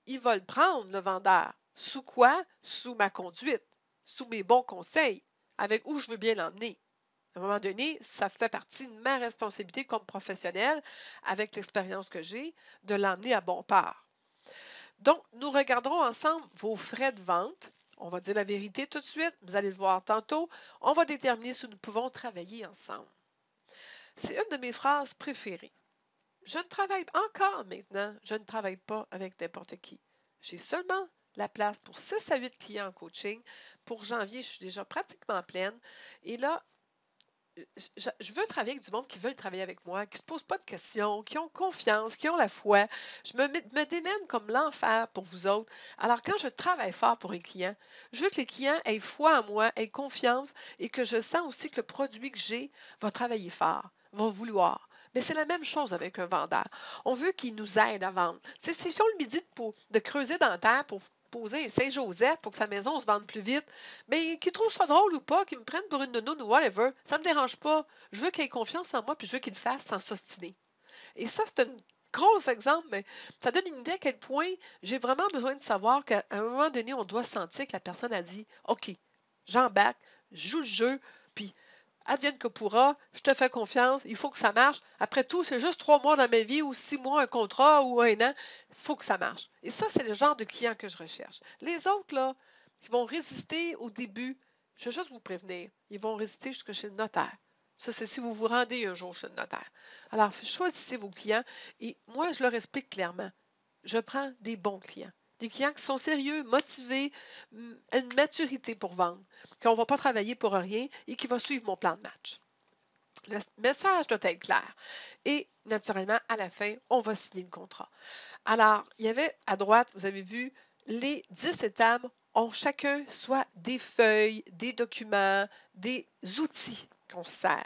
il va le prendre, le vendeur. Sous quoi? Sous ma conduite, sous mes bons conseils, avec où je veux bien l'emmener. À un moment donné, ça fait partie de ma responsabilité comme professionnel, avec l'expérience que j'ai, de l'emmener à bon port. Donc, nous regarderons ensemble vos frais de vente. On va dire la vérité tout de suite. Vous allez le voir tantôt. On va déterminer si nous pouvons travailler ensemble. C'est une de mes phrases préférées. Je ne travaille encore maintenant, je ne travaille pas avec n'importe qui. J'ai seulement la place pour 6 à 8 clients en coaching. Pour janvier, je suis déjà pratiquement pleine. Et là, je veux travailler avec du monde qui veulent travailler avec moi, qui ne se posent pas de questions, qui ont confiance, qui ont la foi. Je me démène comme l'enfer pour vous autres. Alors, quand je travaille fort pour un client, je veux que les clients aient foi en moi, aient confiance et que je sens aussi que le produit que j'ai va travailler fort, va vouloir. Mais c'est la même chose avec un vendeur. On veut qu'il nous aide à vendre. Tu sais, si on lui dit de creuser dans la terre pour poser un Saint-Joseph pour que sa maison se vende plus vite, mais qu'il trouve ça drôle ou pas, qu'il me prenne pour une nounoune ou whatever, ça ne me dérange pas. Je veux qu'il ait confiance en moi, puis je veux qu'il le fasse sans s'ostiner. Et ça, c'est un gros exemple, mais ça donne une idée à quel point j'ai vraiment besoin de savoir qu'à un moment donné, on doit sentir que la personne a dit OK, j'embarque, je joue le jeu, puis advienne que pourra, je te fais confiance, il faut que ça marche. Après tout, c'est juste 3 mois dans ma vie ou 6 mois, un contrat ou un an, il faut que ça marche. Et ça, c'est le genre de client que je recherche. Les autres, là, qui vont résister au début, je veux juste vous prévenir, ils vont résister jusque chez le notaire. Ça, c'est si vous vous rendez un jour chez le notaire. Alors, choisissez vos clients et moi, je leur explique clairement. Je prends des bons clients. Des clients qui sont sérieux, motivés, une maturité pour vendre, qu'on ne va pas travailler pour rien et qui va suivre mon plan de match. Le message doit être clair. Et naturellement, à la fin, on va signer le contrat. Alors, il y avait à droite, vous avez vu, les 10 étapes ont chacun soit des feuilles, des documents, des outils qu'on se sert.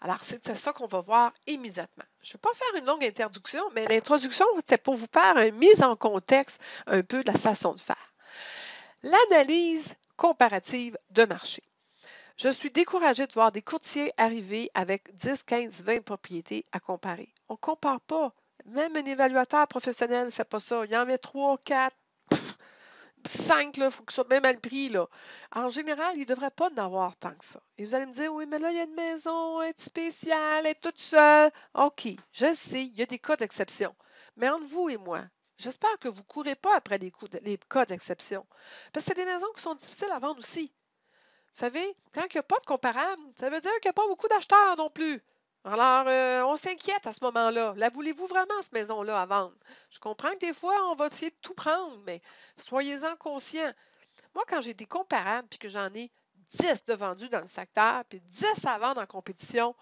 Alors, c'est ça qu'on va voir immédiatement. Je ne vais pas faire une longue introduction, mais l'introduction, c'était pour vous faire une mise en contexte un peu de la façon de faire. L'analyse comparative de marché. Je suis découragée de voir des courtiers arriver avec 10, 15, 20 propriétés à comparer. On ne compare pas. Même un évaluateur professionnel ne fait pas ça. Il en met 3, 4, 5, il faut que ce soit bien mal pris. Là. En général, il ne devrait pas en avoir tant que ça. Et vous allez me dire, oui, mais là, il y a une maison, elle est spéciale, elle est toute seule. OK, je sais, il y a des cas d'exception. Mais entre vous et moi, j'espère que vous ne courez pas après les cas d'exception. Parce que c'est des maisons qui sont difficiles à vendre aussi. Vous savez, quand il n'y a pas de comparable, ça veut dire qu'il n'y a pas beaucoup d'acheteurs non plus. Alors, on s'inquiète à ce moment-là. La voulez-vous vraiment, cette maison-là, à vendre? Je comprends que des fois, on va essayer de tout prendre, mais soyez-en conscients. Moi, quand j'ai des comparables puis que j'en ai 10 de vendus dans le secteur, puis 10 à vendre en compétition,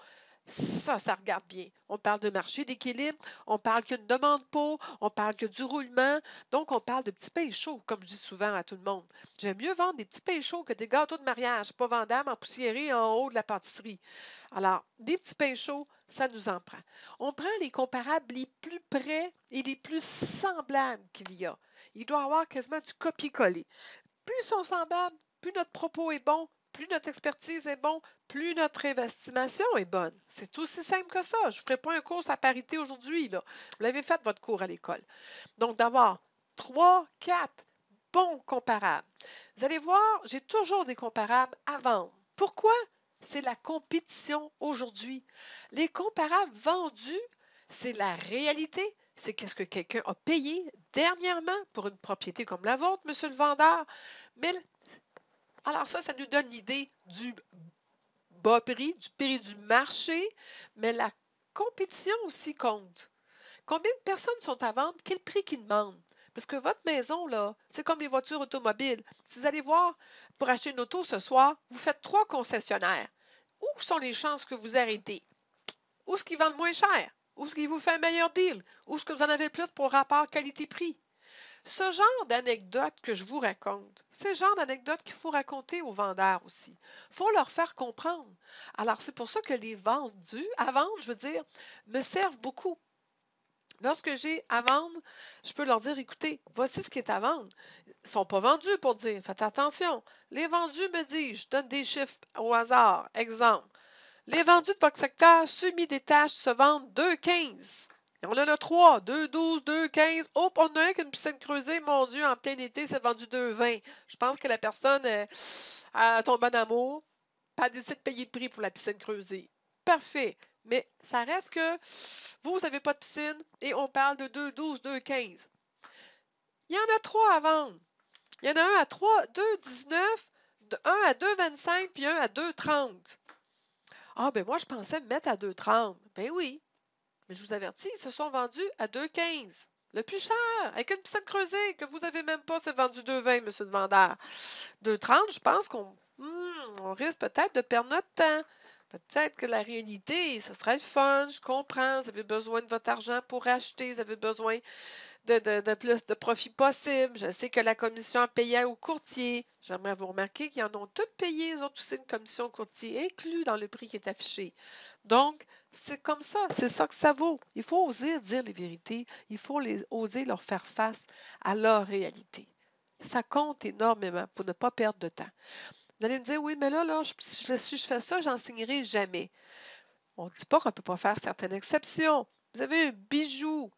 ça regarde bien. On parle de marché d'équilibre, on parle qu'il y a une demande pour, on parle qu'il y a du roulement, donc on parle de petits pains chauds, comme je dis souvent à tout le monde. J'aime mieux vendre des petits pains chauds que des gâteaux de mariage, pas vendables en poussiéré en haut de la pâtisserie. Alors, des petits pains chauds, ça nous en prend. On prend les comparables les plus près et les plus semblables qu'il y a. Il doit y avoir quasiment du copier-coller. Plus ils sont semblables, plus notre propos est bon, plus notre expertise est bon, plus notre estimation est bonne. C'est aussi simple que ça. Je ne ferai pas un cours à parité aujourd'hui. Vous l'avez fait, votre cours à l'école. Donc, d'avoir 3, 4 bons comparables. Vous allez voir, j'ai toujours des comparables à vendre. Pourquoi? C'est la compétition aujourd'hui. Les comparables vendus, c'est la réalité. C'est qu'est-ce que quelqu'un a payé dernièrement pour une propriété comme la vôtre, monsieur le vendeur. Mais alors ça nous donne l'idée du bas prix, du prix du marché, mais la compétition aussi compte. Combien de personnes sont à vendre? Quel prix qu'ils demandent? Parce que votre maison, là, c'est comme les voitures automobiles. Si vous allez voir pour acheter une auto ce soir, vous faites 3 concessionnaires. Où sont les chances que vous arrêtez? Où est-ce qu'ils vendent moins cher? Où est-ce qu'ils vous font un meilleur deal? Où est-ce que vous en avez plus pour rapport qualité-prix? Ce genre d'anecdote que je vous raconte, c'est le genre d'anecdote qu'il faut raconter aux vendeurs aussi. Il faut leur faire comprendre. Alors, c'est pour ça que les vendus à vendre, je veux dire, me servent beaucoup. Lorsque j'ai à vendre, je peux leur dire, écoutez, voici ce qui est à vendre. Ils ne sont pas vendus pour dire, faites attention. Les vendus me disent, je donne des chiffres au hasard. Exemple, les vendus de votre secteur semi-détache se vendent 2,15. Et on en a 3, 2,12, 2,15. Oh, on a un qui a une piscine creusée, mon Dieu, en plein été, c'est vendu 2,20. Je pense que la personne a tombé en amour, pas décidé de payer le prix pour la piscine creusée. Parfait. Mais ça reste que vous n'avez pas de piscine et on parle de 2,12, 2,15. Il y en a 3 à vendre. Il y en a un à 3, 2,19, un à 2,25 puis un à 2,30. Ah, ben moi, je pensais me mettre à 2,30. Ben oui. Mais je vous avertis, ils se sont vendus à 2,15. Le plus cher, avec une piscine creusée que vous n'avez même pas, c'est vendu 2,20, monsieur le vendeur. 2,30, je pense qu'on risque peut-être de perdre notre temps. Peut-être que la réalité, ce serait le fun, je comprends, vous avez besoin de votre argent pour acheter, vous avez besoin de plus de profit possible. Je sais que la commission payée au courtier, j'aimerais vous remarquer qu'ils en ont toutes payé, ils ont tous une commission au courtier inclus dans le prix qui est affiché. Donc, c'est comme ça, c'est ça que ça vaut. Il faut oser dire les vérités, il faut oser leur faire face à leur réalité. Ça compte énormément pour ne pas perdre de temps. Vous allez me dire, oui, mais là si je fais ça, j'en signerai jamais. On ne dit pas qu'on ne peut pas faire certaines exceptions. Vous avez un bijou,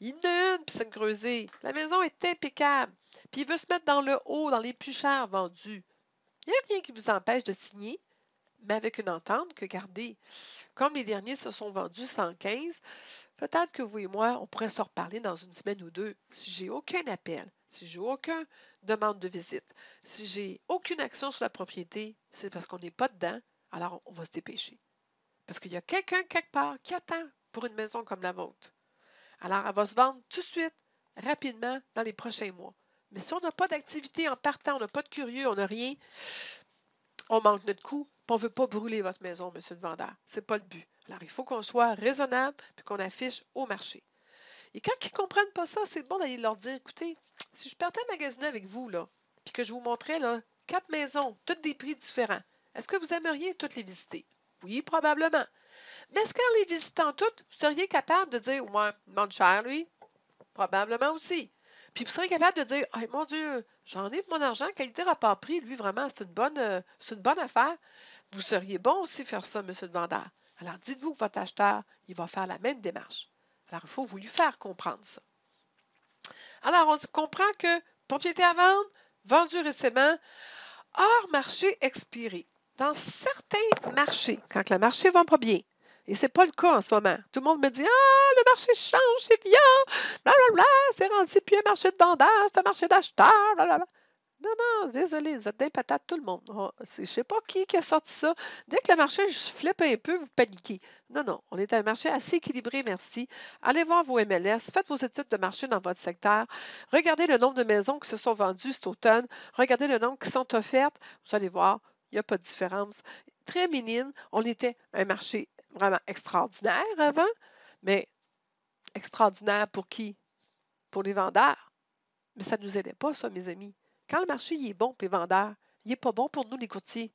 il y en a une piscine creusée, la maison est impeccable, puis il veut se mettre dans le haut, dans les plus chers vendus. Il n'y a rien qui vous empêche de signer, mais avec une entente que, regardez, comme les derniers se sont vendus 115, peut-être que vous et moi, on pourrait se reparler dans une semaine ou deux. Si j'ai aucun appel, si j'ai aucune demande de visite, si j'ai aucune action sur la propriété, c'est parce qu'on n'est pas dedans, alors on va se dépêcher. Parce qu'il y a quelqu'un quelque part qui attend pour une maison comme la vôtre. Alors, elle va se vendre tout de suite, rapidement, dans les prochains mois. Mais si on n'a pas d'activité en partant, on n'a pas de curieux, on n'a rien, on manque notre coup, puis on ne veut pas brûler votre maison, monsieur le vendeur. Ce n'est pas le but. Alors, il faut qu'on soit raisonnable puis qu'on affiche au marché. Et quand ils ne comprennent pas ça, c'est bon d'aller leur dire, écoutez, si je partais magasiner avec vous, là, puis que je vous montrais là, 4 maisons, toutes des prix différents, est-ce que vous aimeriez toutes les visiter? Oui, probablement. Mais est-ce qu'en les visitant toutes, vous seriez capable de dire, ouais, il demande cher, lui? Probablement aussi. Puis vous serez capable de dire, hey, mon Dieu, j'en ai pour mon argent, qualité rapport prix, lui, vraiment, c'est une bonne affaire. Vous seriez bon aussi faire ça, monsieur le vendeur. Alors, dites-vous que votre acheteur, il va faire la même démarche. Alors, il faut vous lui faire comprendre ça. Alors, on comprend que propriété à vendre, vendu récemment, hors marché expiré. Dans certains marchés, quand le marché ne va pas bien, et ce n'est pas le cas en ce moment, tout le monde me dit, ah, le marché change, c'est bien, blablabla, c'est rendu plus un marché de vendeurs, c'est un marché d'acheteurs, blablabla. Non, non, désolé, vous êtes des patates, tout le monde. Oh, je ne sais pas qui a sorti ça. Dès que le marché flippe un peu, vous paniquez. Non, non, on est un marché assez équilibré, merci. Allez voir vos MLS, faites vos études de marché dans votre secteur. Regardez le nombre de maisons qui se sont vendues cet automne. Regardez le nombre qui sont offertes. Vous allez voir, il n'y a pas de différence. Très minime. On était un marché vraiment extraordinaire avant, mais extraordinaire pour qui? Pour les vendeurs. Mais ça ne nous aidait pas, ça, mes amis. Quand le marché il est bon pour les vendeurs, il n'est pas bon pour nous, les courtiers.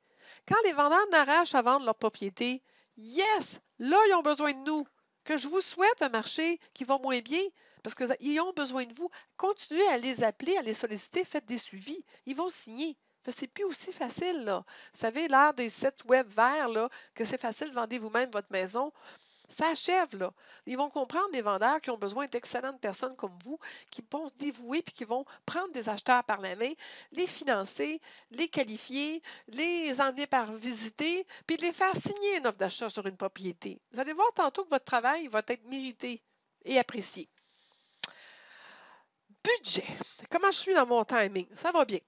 Quand les vendeurs n'arrachent à vendre leur propriété, yes, là, ils ont besoin de nous. Que je vous souhaite un marché qui va moins bien, parce qu'ils ont besoin de vous. Continuez à les appeler, à les solliciter, faites des suivis. Ils vont signer. C'est plus aussi facile, là. Vous savez, l'ère des sites web verts, là, que c'est facile, vendez vous-même votre maison. Ça achève, là. Ils vont comprendre, les vendeurs, qui ont besoin d'excellentes personnes comme vous, qui vont se dévouer puis qui vont prendre des acheteurs par la main, les financer, les qualifier, les emmener par visiter, puis de les faire signer une offre d'achat sur une propriété. Vous allez voir tantôt que votre travail va être mérité et apprécié. Budget. Comment je suis dans mon timing? Ça va bien.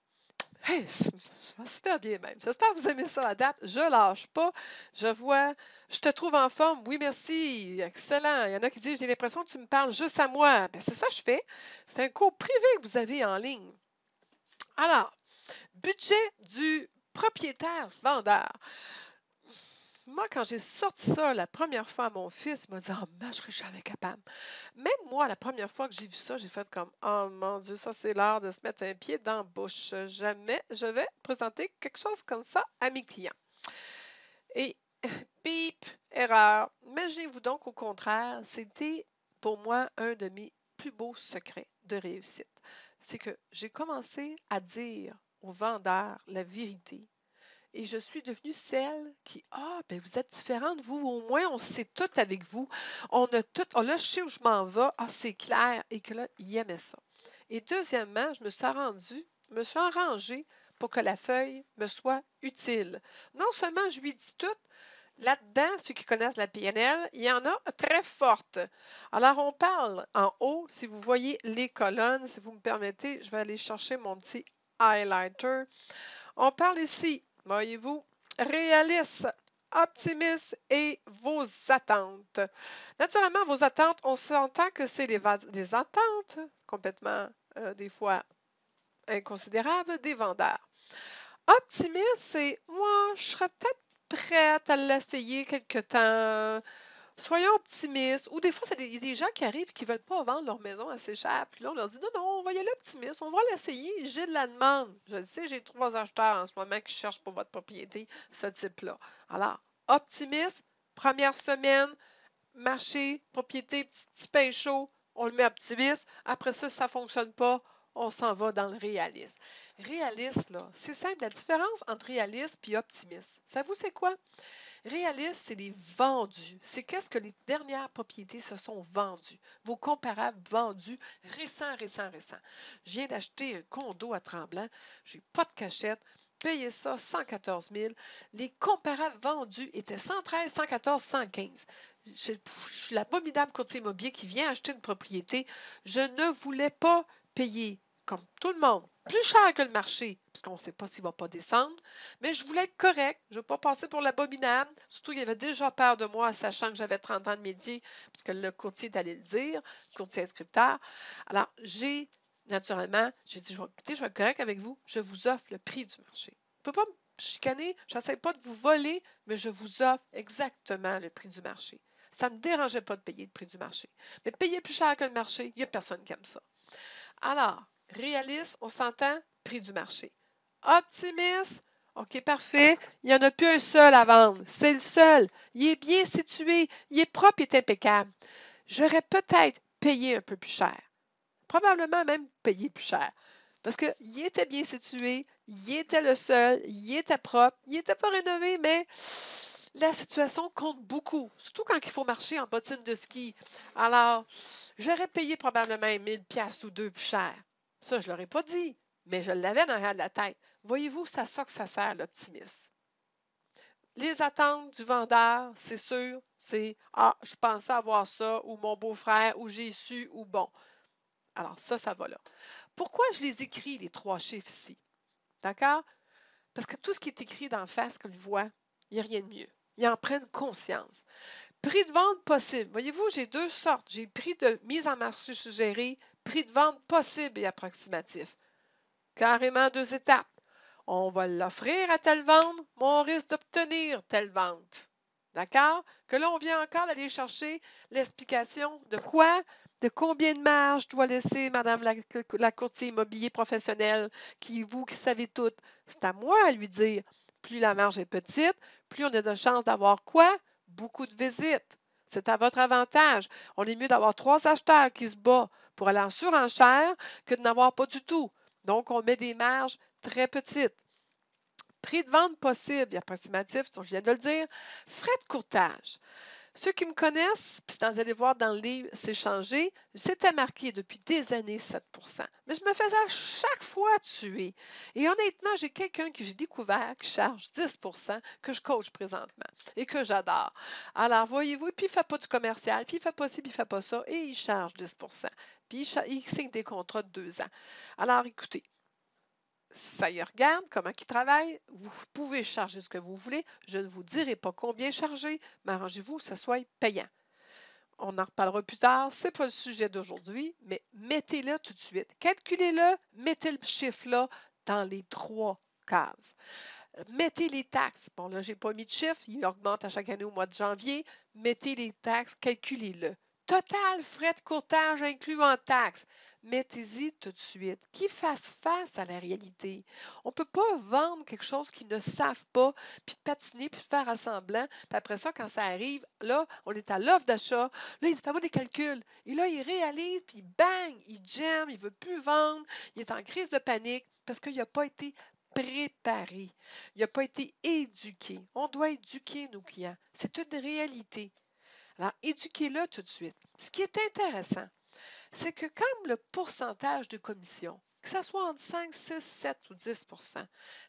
Hey, ça va super bien même. J'espère que vous aimez ça à date. Je lâche pas. Je vois, je te trouve en forme. Oui, merci. Excellent. Il y en a qui disent, j'ai l'impression que tu me parles juste à moi. Ben, c'est ça que je fais. C'est un cours privé que vous avez en ligne. Alors, budget du propriétaire vendeur. Moi, quand j'ai sorti ça la première fois à mon fils, il m'a dit, oh, je serais jamais capable. Même moi, la première fois que j'ai vu ça, j'ai fait comme, oh mon Dieu, ça c'est l'heure de se mettre un pied dans la bouche. Jamais je vais présenter quelque chose comme ça à mes clients. Et bip, erreur. Imaginez-vous donc au contraire, c'était pour moi un de mes plus beaux secrets de réussite. C'est que j'ai commencé à dire aux vendeurs la vérité. Et je suis devenue celle qui, ben vous êtes différente, vous, au moins on sait tout avec vous. On a tout, là, je sais où je m'en vais, c'est clair, et que là, il aimait ça. Et deuxièmement, je me suis arrangée pour que la feuille me soit utile. Non seulement je lui dis tout, là-dedans, ceux qui connaissent la PNL, il y en a très fortes. Alors, on parle en haut, si vous voyez les colonnes, si vous me permettez, je vais aller chercher mon petit highlighter. On parle ici, voyez-vous, réaliste, optimiste et vos attentes. Naturellement, vos attentes, on s'entend que c'est des attentes complètement, des fois, inconsidérables des vendeurs. Optimiste, c'est moi, je serais peut-être prête à l'essayer quelque temps. Soyons optimistes. Ou des fois, il y a des gens qui arrivent et qui ne veulent pas vendre leur maison assez cher. Puis là, on leur dit, non, non, on va y aller optimiste, on va l'essayer. J'ai de la demande. Je le sais, j'ai 3 acheteurs en ce moment qui cherchent pour votre propriété ce type-là. Alors, optimiste, première semaine, marché, propriété, petit pain chaud, on le met optimiste. Après ça, si ça ne fonctionne pas, on s'en va dans le réaliste. Réaliste, là, c'est simple. La différence entre réaliste et optimiste, savez-vous c'est quoi? Réaliste, c'est les vendus. C'est qu'est-ce que les dernières propriétés se sont vendues. Vos comparables vendus récents. Je viens d'acheter un condo à Tremblant. Je n'ai pas de cachette. Payé ça 114 000. Les comparables vendus étaient 113, 114, 115. Je suis l'abominable courtier immobilier qui vient acheter une propriété. Je ne voulais pas payer, comme tout le monde, plus cher que le marché, puisqu'on ne sait pas s'il ne va pas descendre, mais je voulais être correct. Je ne veux pas passer pour l'abominable. Surtout, il avait déjà peur de moi, sachant que j'avais 30 ans de métier, puisque le courtier est allé le dire, le courtier inscripteur. Alors, naturellement, j'ai dit, écoutez, je vais être correct avec vous, je vous offre le prix du marché. Je ne peux pas me chicaner, je n'essaie pas de vous voler, mais je vous offre exactement le prix du marché. Ça ne me dérangeait pas de payer le prix du marché. Mais payer plus cher que le marché, il n'y a personne qui aime ça. Alors, réaliste, on s'entend, prix du marché. Optimiste, OK, parfait. Il n'y en a plus un seul à vendre. C'est le seul. Il est bien situé. Il est propre, il est impeccable. J'aurais peut-être payé un peu plus cher. Probablement même payé plus cher. Parce qu'il était bien situé, il était le seul, il était propre, il n'était pas rénové, mais la situation compte beaucoup. Surtout quand il faut marcher en bottines de ski. Alors, j'aurais payé probablement 1000$ ou 2 plus cher. Ça, je ne l'aurais pas dit, mais je l'avais dans la tête. Voyez-vous, c'est à ça que ça sert l'optimisme. Les attentes du vendeur, c'est sûr, c'est je pensais avoir ça, ou mon beau-frère, ou j'ai su, ou bon. Alors, ça va là. Pourquoi je les écris, les 3 chiffres ici? D'accord? Parce que tout ce qui est écrit d'en face, qu'on le voit, il n'y a rien de mieux. Ils en prennent conscience. Prix de vente possible. Voyez-vous, j'ai 2 sortes. J'ai prix de mise en marché suggéré, prix de vente possible et approximatif. Carrément 2 étapes. On va l'offrir à telle vente, mais on risque d'obtenir telle vente. D'accord? Que là, on vient encore d'aller chercher l'explication de quoi, de combien de marge je dois laisser, Madame la courtier immobilier professionnelle, vous qui savez tout. C'est à moi à lui dire. Plus la marge est petite, plus on a de chances d'avoir quoi? Beaucoup de visites. C'est à votre avantage. On est mieux d'avoir 3 acheteurs qui se battent pour aller en surenchère que de n'avoir pas du tout. Donc, on met des marges très petites. Prix de vente possible et approximatif, dont je viens de le dire. Frais de courtage. Ceux qui me connaissent, puis vous allez voir dans le livre, c'est changé, c'était marqué depuis des années 7%. Mais je me faisais à chaque fois tuer. Et honnêtement, j'ai quelqu'un que j'ai découvert qui charge 10%, que je coach présentement et que j'adore. Alors, voyez-vous, puis il ne fait pas du commercial, puis il ne fait pas ci, puis il ne fait pas ça, et il charge 10%. Puis il signe des contrats de 2 ans. Alors, écoutez, ça y regarde, comment ils travaillent. Vous pouvez charger ce que vous voulez. Je ne vous dirai pas combien charger, mais arrangez-vous que ce soit payant. On en reparlera plus tard, ce n'est pas le sujet d'aujourd'hui, mais mettez-le tout de suite. Calculez-le, mettez le chiffre là dans les 3 cases. Mettez les taxes. Bon, là, je n'ai pas mis de chiffre, il augmente à chaque année au mois de janvier. Mettez les taxes, calculez-le. Total frais de courtage inclus en taxes. Mettez-y tout de suite. Qu'ils fassent face à la réalité. On ne peut pas vendre quelque chose qu'ils ne savent pas, puis patiner, puis faire assemblant. Puis après ça, quand ça arrive, là, on est à l'offre d'achat. Là, il dit, fais-moi des calculs. Et là, il réalise, puis bang, il jamme, il ne veut plus vendre. Il est en crise de panique parce qu'il n'a pas été préparé. Il n'a pas été éduqué. On doit éduquer nos clients. C'est une réalité. Alors, éduquez-le tout de suite. Ce qui est intéressant, c'est que comme le pourcentage de commission, que ce soit entre 5, 6, 7 ou 10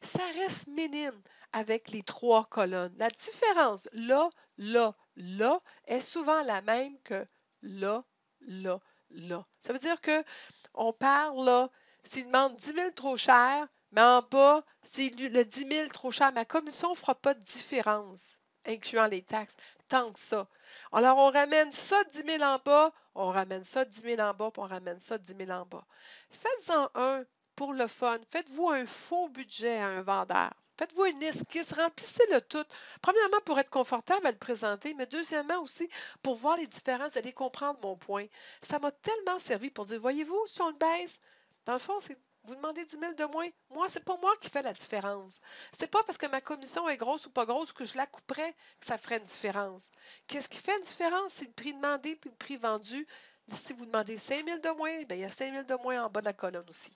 ça reste minime avec les 3 colonnes. La différence là, là, là est souvent la même que là, là, là. Ça veut dire qu'on parle là, s'il demande 10 000 trop cher, mais en bas, c'est le 10 000 trop cher, ma commission ne fera pas de différence, incluant les taxes, tant que ça. Alors, on ramène ça 10 000 en bas, on ramène ça 10 000 en bas, puis on ramène ça 10 000 en bas. Faites-en un pour le fun. Faites-vous un faux budget à un vendeur. Faites-vous une esquisse, remplissez-le tout. Premièrement, pour être confortable à le présenter, mais deuxièmement aussi, pour voir les différences, vous allez comprendre mon point. Ça m'a tellement servi pour dire, voyez-vous, si on le baisse, dans le fond, c'est vous demandez 10 000 de moins. Moi, ce n'est pas moi qui fais la différence. Ce n'est pas parce que ma commission est grosse ou pas grosse que je la couperais que ça ferait une différence. Qu'est-ce qui fait une différence? C'est le prix demandé puis le prix vendu. Si vous demandez 5 000 de moins, bien, il y a 5 000 de moins en bas de la colonne aussi.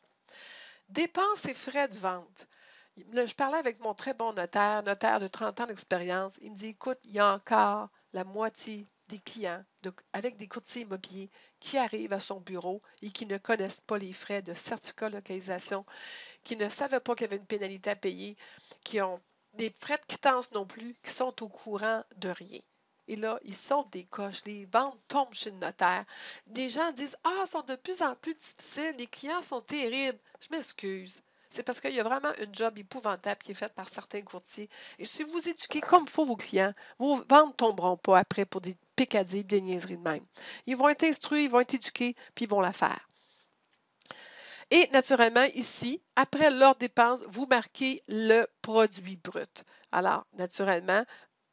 Dépenses et frais de vente. Là, je parlais avec mon très bon notaire de 30 ans d'expérience. Il me dit, écoute, il y a encore la moitié des clients avec des courtiers immobiliers qui arrivent à son bureau et qui ne connaissent pas les frais de certificat de localisation, qui ne savaient pas qu'il y avait une pénalité à payer, qui ont des frais de quittance non plus, qui sont au courant de rien. Et là, ils sautent des coches, les ventes tombent chez le notaire. Des gens disent, ah, sont de plus en plus difficiles, les clients sont terribles. Je m'excuse. C'est parce qu'il y a vraiment une job épouvantable qui est faite par certains courtiers. Et si vous éduquez comme il faut vos clients, vos ventes ne tomberont pas après pour des picadilles, des niaiseries de même. Ils vont être instruits, ils vont être éduqués, puis ils vont la faire. Et naturellement, ici, après leur dépense, vous marquez le produit brut. Alors, naturellement,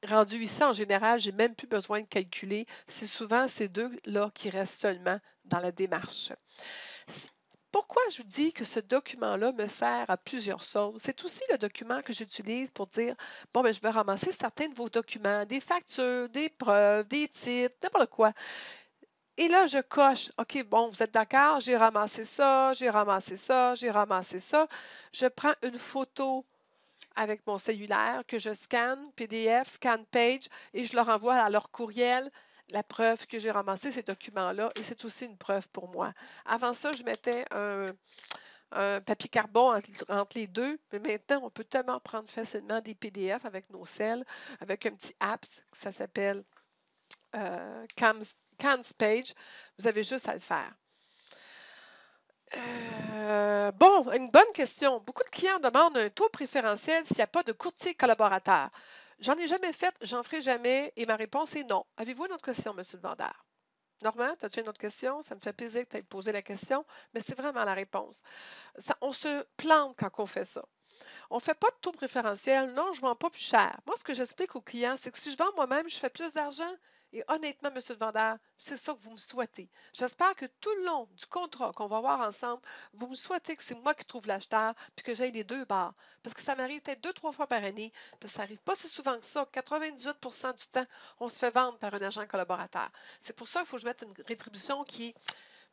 rendu ici, en général, je n'ai même plus besoin de calculer. C'est souvent ces deux-là qui restent seulement dans la démarche. Pourquoi je vous dis que ce document-là me sert à plusieurs choses? C'est aussi le document que j'utilise pour dire, bon, bien, je vais ramasser certains de vos documents, des factures, des preuves, des titres, n'importe quoi. Et là, je coche, OK, bon, vous êtes d'accord, j'ai ramassé ça, j'ai ramassé ça, j'ai ramassé ça. Je prends une photo avec mon cellulaire que je scanne, PDF, scan page, et je leur envoie à leur courriel la preuve que j'ai ramassé ces documents-là, et c'est aussi une preuve pour moi. Avant ça, je mettais un papier carbone entre les deux, mais maintenant, on peut tellement prendre facilement des PDF avec nos celles, avec un petit app, ça s'appelle CamsPage. Vous avez juste à le faire. Bon, une bonne question. Beaucoup de clients demandent un taux préférentiel s'il n'y a pas de courtier collaborateur. J'en ai jamais fait, j'en ferai jamais, et ma réponse est non. Avez-vous une autre question, M. le vendeur? Normand, as-tu une autre question? Ça me fait plaisir que tu aies posé la question, mais c'est vraiment la réponse. On se plante quand on fait ça. On ne fait pas de taux préférentiel. Non, je ne vends pas plus cher. Moi, ce que j'explique aux clients, c'est que si je vends moi-même, je fais plus d'argent. Et honnêtement, M. le vendeur, c'est ça que vous me souhaitez. J'espère que tout le long du contrat qu'on va avoir ensemble, vous me souhaitez que c'est moi qui trouve l'acheteur puis que j'aille les deux barres. Parce que ça m'arrive peut-être 2-3 fois par année. Puis ça n'arrive pas si souvent que ça. 98 du temps, on se fait vendre par un agent collaborateur. C'est pour ça qu'il faut que je mette une rétribution qui est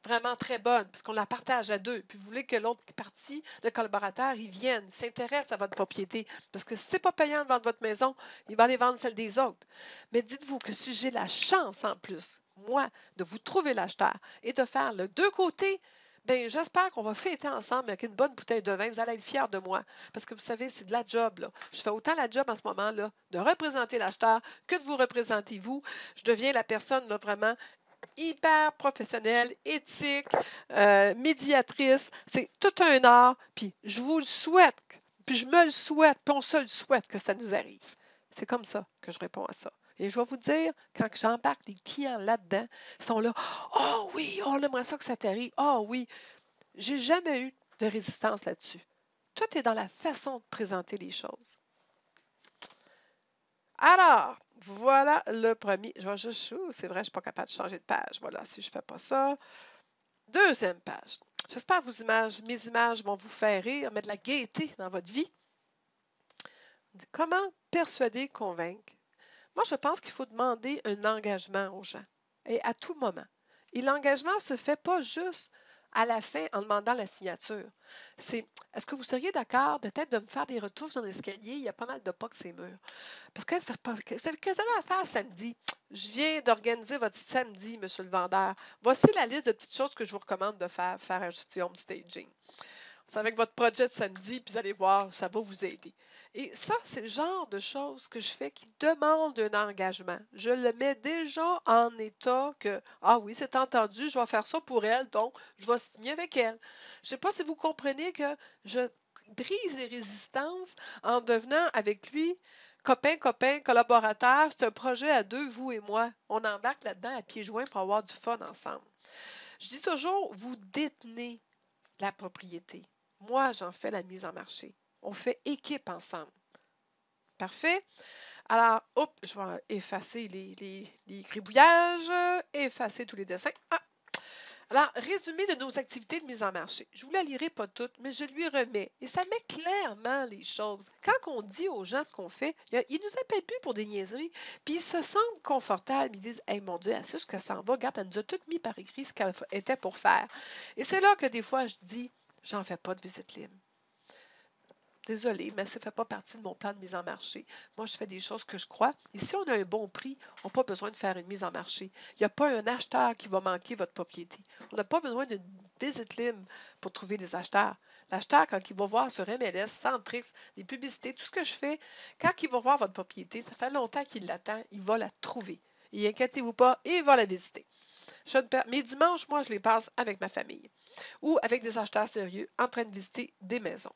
vraiment très bonne, parce qu'on la partage à deux. Puis vous voulez que l'autre partie, le collaborateur, il vienne, s'intéresse à votre propriété. Parce que si ce n'est pas payant de vendre votre maison, il va aller vendre celle des autres. Mais dites-vous que si j'ai la chance en plus, moi, de vous trouver l'acheteur et de faire le deux côtés, bien, j'espère qu'on va fêter ensemble avec une bonne bouteille de vin. Vous allez être fiers de moi. Parce que vous savez, c'est de la job, là. Je fais autant la job en ce moment-là de représenter l'acheteur que de vous représenter vous. Je deviens la personne, là, vraiment hyper professionnelle, éthique, médiatrice. C'est tout un art, puis je vous le souhaite, puis je me le souhaite, puis on se le souhaite que ça nous arrive. C'est comme ça que je réponds à ça. Et je vais vous dire, quand j'embarque les clients là-dedans, ils sont là, « Oh oui, on aimerait ça que ça t'arrive. Oh oui. » J'ai jamais eu de résistance là-dessus. Tout est dans la façon de présenter les choses. Alors, voilà le premier. Je vais juste, c'est vrai, je ne suis pas capable de changer de page. Voilà, si je ne fais pas ça. Deuxième page. J'espère que mes images vont vous faire rire, mettre de la gaieté dans votre vie. Comment persuader, convaincre? Moi, je pense qu'il faut demander un engagement aux gens, et à tout moment. Et l'engagement ne se fait pas juste à la fin en demandant la signature. C'est, est-ce que vous seriez d'accord de peut-être de me faire des retouches dans l'escalier? Il y a pas mal de pas que c'est mûr. Parce que qu'est-ce que vous avez à faire samedi? Je viens d'organiser votre samedi, monsieur le vendeur. Voici la liste de petites choses que je vous recommande de faire un petit home staging. C'est avec votre projet de samedi, puis vous allez voir, ça va vous aider. Et ça, c'est le genre de choses que je fais qui demande un engagement. Je le mets déjà en état que, ah oui, c'est entendu, je vais faire ça pour elle, donc je vais signer avec elle. Je ne sais pas si vous comprenez que je brise les résistances en devenant avec lui copain, collaborateur. C'est un projet à deux, vous et moi. On embarque là-dedans à pieds joints pour avoir du fun ensemble. Je dis toujours, vous détenez la propriété. Moi, j'en fais la mise en marché. On fait équipe ensemble. Parfait? Alors, hop, je vais effacer les gribouillages, effacer tous les dessins. Ah! Alors, résumé de nos activités de mise en marché. Je ne vous la lirai pas toutes, mais je lui remets. Et ça met clairement les choses. Quand on dit aux gens ce qu'on fait, ils ne nous appellent plus pour des niaiseries, puis ils se sentent confortables. Ils disent, « Hey, mon Dieu, elle sait ce que ça en va. Regarde, elle nous a tout mis par écrit ce qu'elle était pour faire. » Et c'est là que des fois, je dis, « J'en fais pas de visite libre. » Désolée, mais ça ne fait pas partie de mon plan de mise en marché. Moi, je fais des choses que je crois. Et si on a un bon prix, on n'a pas besoin de faire une mise en marché. Il n'y a pas un acheteur qui va manquer votre propriété. On n'a pas besoin d'une visite libre pour trouver des acheteurs. L'acheteur, quand il va voir sur MLS, Centrix, les publicités, tout ce que je fais, quand il va voir votre propriété, ça fait longtemps qu'il l'attend, il va la trouver. Et inquiétez-vous pas, il va la visiter. Mes dimanches, moi, je les passe avec ma famille ou avec des acheteurs sérieux en train de visiter des maisons.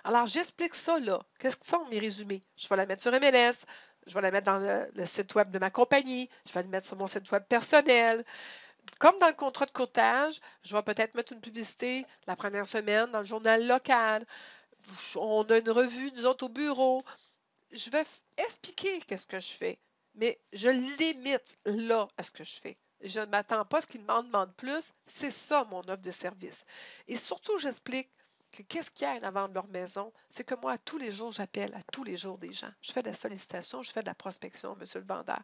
Alors, j'explique ça là. Qu'est-ce que sont mes résumés? Je vais la mettre sur MLS, je vais la mettre dans le site web de ma compagnie, je vais la mettre sur mon site web personnel. Comme dans le contrat de courtage, je vais peut-être mettre une publicité la première semaine dans le journal local. On a une revue, nous autres, au bureau. Je vais expliquer qu'est-ce que je fais, mais je limite là à ce que je fais. Je ne m'attends pas à ce qu'ils m'en demandent plus. C'est ça, mon offre de service. Et surtout, j'explique que qu'est-ce qu'il y a en avant de leur maison, c'est que moi, tous les jours, j'appelle à tous les jours des gens. Je fais de la sollicitation, je fais de la prospection, monsieur le vendeur.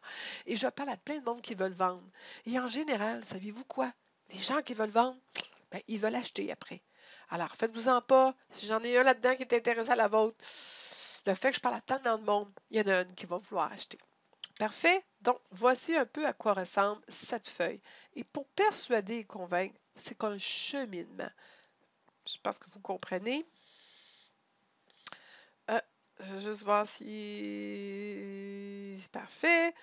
Et je parle à plein de monde qui veulent vendre. Et en général, saviez-vous quoi? Les gens qui veulent vendre, ben, ils veulent acheter après. Alors, faites-vous-en pas. Si j'en ai un là-dedans qui est intéressé à la vôtre, le fait que je parle à tellement de monde, il y en a une qui va vouloir acheter. Parfait? Donc, voici un peu à quoi ressemble cette feuille. Et pour persuader et convaincre, c'est un cheminement. Je pense que vous comprenez. Je vais juste voir si... Parfait.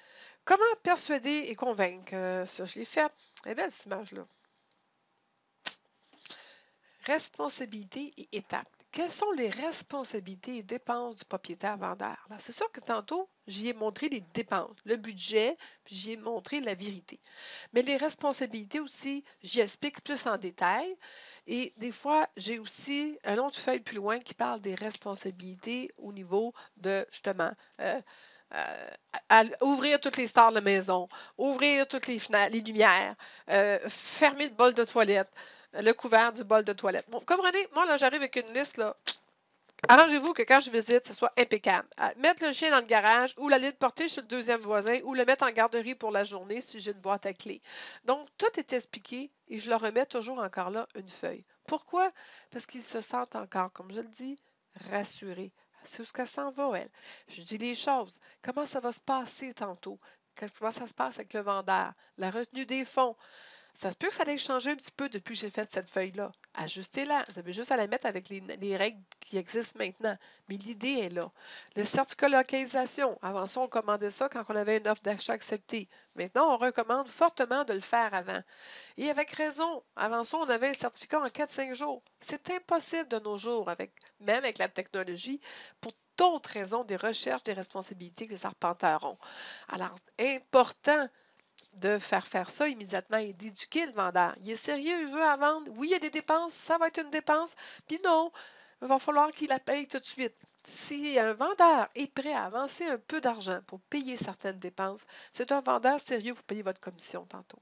Comment persuader et convaincre? Ça, je l'ai fait. Elle est belle, cette image-là. Responsabilité et étapes. Quelles sont les responsabilités et dépenses du propriétaire vendeur? C'est sûr que tantôt, j'y ai montré les dépenses, le budget, puis j'y ai montré la vérité. Mais les responsabilités aussi, j'y explique plus en détail. Et des fois, j'ai aussi une autre feuille plus loin qui parle des responsabilités au niveau de, justement, ouvrir toutes les stores de la maison, ouvrir toutes les fenêtres, les lumières, fermer le bol de toilette, le couvert du bol de toilette. Bon, comprenez, moi, là, j'arrive avec une liste, là. Arrangez-vous que quand je visite, ce soit impeccable. Mettre le chien dans le garage ou l'aller le porter chez le deuxième voisin ou le mettre en garderie pour la journée si j'ai une boîte à clés. Donc, tout est expliqué et je leur remets toujours encore là une feuille. Pourquoi? Parce qu'ils se sentent encore, comme je le dis, rassurés. C'est où ce qu'elle s'en va, elle. Je dis les choses. Comment ça va se passer tantôt? Comment ça se passe avec le vendeur? La retenue des fonds. Ça se peut que ça ait changé un petit peu depuis que j'ai fait cette feuille-là. Ajustez-la. Vous avez juste à la mettre avec les règles qui existent maintenant. Mais l'idée est là. Le certificat de localisation. Avant ça, on commandait ça quand on avait une offre d'achat acceptée. Maintenant, on recommande fortement de le faire avant. Et avec raison. Avant ça, on avait un certificat en 4-5 jours. C'est impossible de nos jours, même avec la technologie, pour d'autres raisons, des recherches, des responsabilités que les arpenteurs ont. Alors, important de faire ça immédiatement et d'éduquer le vendeur. Il est sérieux, il veut la vendre. Oui, il y a des dépenses, ça va être une dépense. Puis non, il va falloir qu'il la paye tout de suite. Si un vendeur est prêt à avancer un peu d'argent pour payer certaines dépenses, c'est un vendeur sérieux pour payer votre commission tantôt.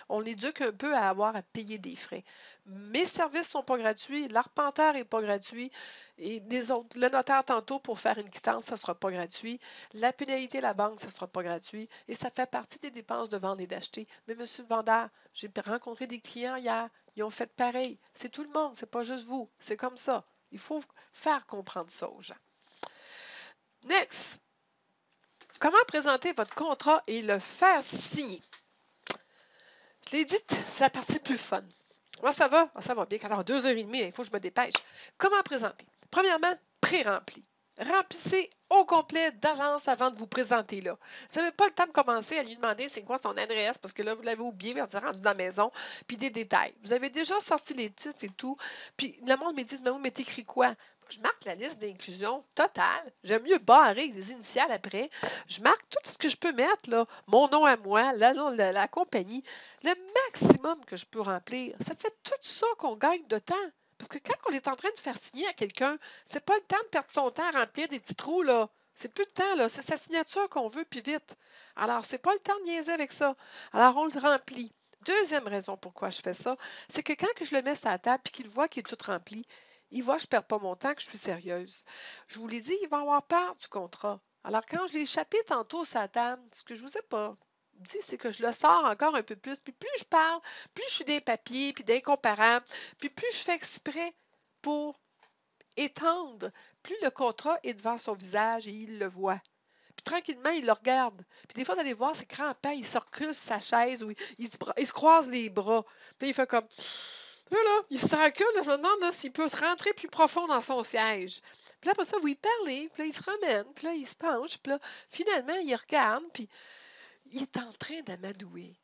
On l'éduque un peu à avoir à payer des frais. Mes services ne sont pas gratuits, l'arpenteur n'est pas gratuit, et les autres, le notaire tantôt pour faire une quittance, ça ne sera pas gratuit. La pénalité, la banque, ça ne sera pas gratuit. Et ça fait partie des dépenses de vendre et d'acheter. Mais monsieur le vendeur, j'ai rencontré des clients hier, ils ont fait pareil. C'est tout le monde, c'est pas juste vous. C'est comme ça. Il faut faire comprendre ça aux gens. Next. Comment présenter votre contrat et le faire signer? Je l'ai dit, c'est la partie plus fun. Moi, ça va? Ça va bien. Alors, 2h30, il faut que je me dépêche. Comment présenter? Premièrement, pré-rempli. Remplissez au complet d'avance avant de vous présenter là. Vous n'avez pas le temps de commencer à lui demander c'est quoi son adresse, parce que là, vous l'avez oublié, vous êtes rendu dans la maison, puis des détails. Vous avez déjà sorti les titres et tout, puis le monde me dit, mais oui, mais t'écris quoi? Je marque la liste d'inclusion totale. J'aime mieux barrer des initiales après. Je marque tout ce que je peux mettre, là. Mon nom à moi, la compagnie, le maximum que je peux remplir. Ça fait tout ça qu'on gagne de temps. Parce que quand on est en train de faire signer à quelqu'un, c'est pas le temps de perdre son temps à remplir des petits trous, là. C'est plus le temps, là. C'est sa signature qu'on veut, puis vite. Alors, c'est pas le temps de niaiser avec ça. Alors, on le remplit. Deuxième raison pourquoi je fais ça, c'est que quand je le mets sur la table et qu'il voit qu'il est tout rempli, il voit que je ne perds pas mon temps, que je suis sérieuse. Je vous l'ai dit, il va avoir peur du contrat. Alors, quand je l'ai échappé tantôt sur la table, ce que je ne vous ai pas dit, c'est que je le sors encore un peu plus. Puis plus je parle, plus je suis des papiers, puis d'incomparables, puis plus je fais exprès pour étendre, plus le contrat est devant son visage et il le voit. Puis tranquillement, il le regarde. Puis des fois, vous allez voir, c'est crampant, il se recule sur sa chaise ou il se croise les bras. Puis il fait comme... Là, il se recule, je me demande s'il peut se rentrer plus profond dans son siège. Puis là, après ça, vous y parlez, puis là, il se ramène, puis là, il se penche, puis là, finalement, il regarde, puis il est en train d'amadouer.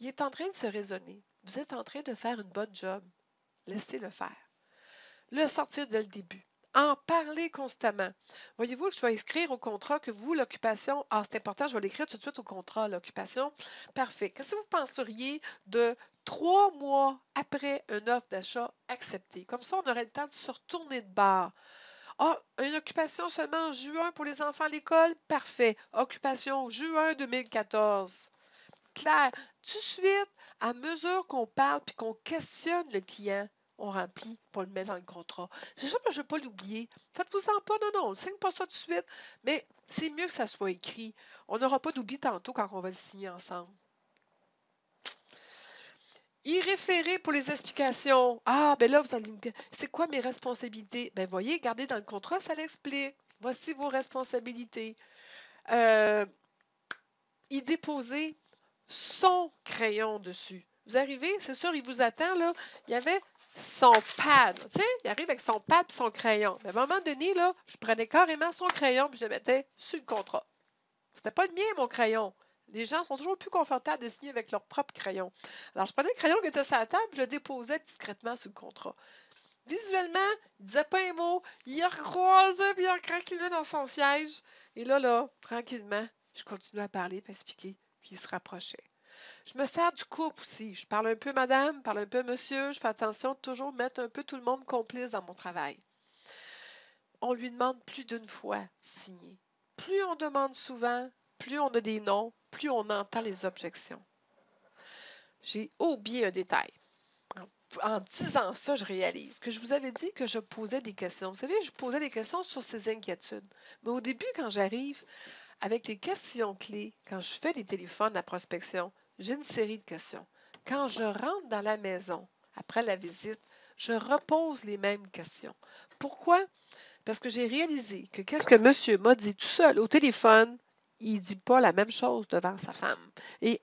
Il est en train de se raisonner. Vous êtes en train de faire une bonne job. Laissez-le faire. Le sortir dès le début. En parler constamment. Voyez-vous, je vais inscrire au contrat que vous, l'occupation, c'est important, je vais l'écrire tout de suite au contrat, l'occupation. Parfait. Qu'est-ce que vous penseriez de 3 mois après une offre d'achat acceptée? Comme ça, on aurait le temps de se retourner de bord. Ah, une occupation seulement en juin pour les enfants à l'école? Parfait. Occupation juin 2014. Claire, tout de suite, à mesure qu'on parle puis qu'on questionne le client, on remplit pour le mettre dans le contrat. C'est sûr que je ne vais pas l'oublier. Faites-vous-en pas, non, on ne signe pas ça tout de suite, mais c'est mieux que ça soit écrit. On n'aura pas d'oubli tantôt quand on va le signer ensemble. Y référer pour les explications. Ah, ben là, vous allez me dire, c'est quoi mes responsabilités? Ben, voyez, gardez dans le contrat, ça l'explique. Voici vos responsabilités. Y déposer son crayon dessus. Vous arrivez, c'est sûr, il vous attend, là. Il y avait son pad. Tu sais, il arrive avec son pad et son crayon. Mais à un moment donné, là, je prenais carrément son crayon et je le mettais sur le contrat. C'était pas le mien, mon crayon. Les gens sont toujours plus confortables de signer avec leur propre crayon. Alors, je prenais le crayon qui était sur la table et je le déposais discrètement sur le contrat. Visuellement, il ne disait pas un mot. Il recroisait puis il recraquait dans son siège. Et là, tranquillement, je continuais à parler et à expliquer. Puis il se rapprochait. Je me sers du couple aussi. Je parle un peu madame, parle un peu monsieur. Je fais attention de toujours mettre un peu tout le monde complice dans mon travail. On lui demande plus d'une fois de signer. Plus on demande souvent, plus on a des noms, plus on entend les objections. J'ai oublié un détail. En disant ça, je réalise que je vous avais dit que je posais des questions. Vous savez, je posais des questions sur ces inquiétudes. Mais au début, quand j'arrive avec les questions clés, quand je fais des téléphones à prospection, j'ai une série de questions. Quand je rentre dans la maison, après la visite, je repose les mêmes questions. Pourquoi? Parce que j'ai réalisé que qu'est-ce que monsieur m'a dit tout seul au téléphone, il ne dit pas la même chose devant sa femme. Et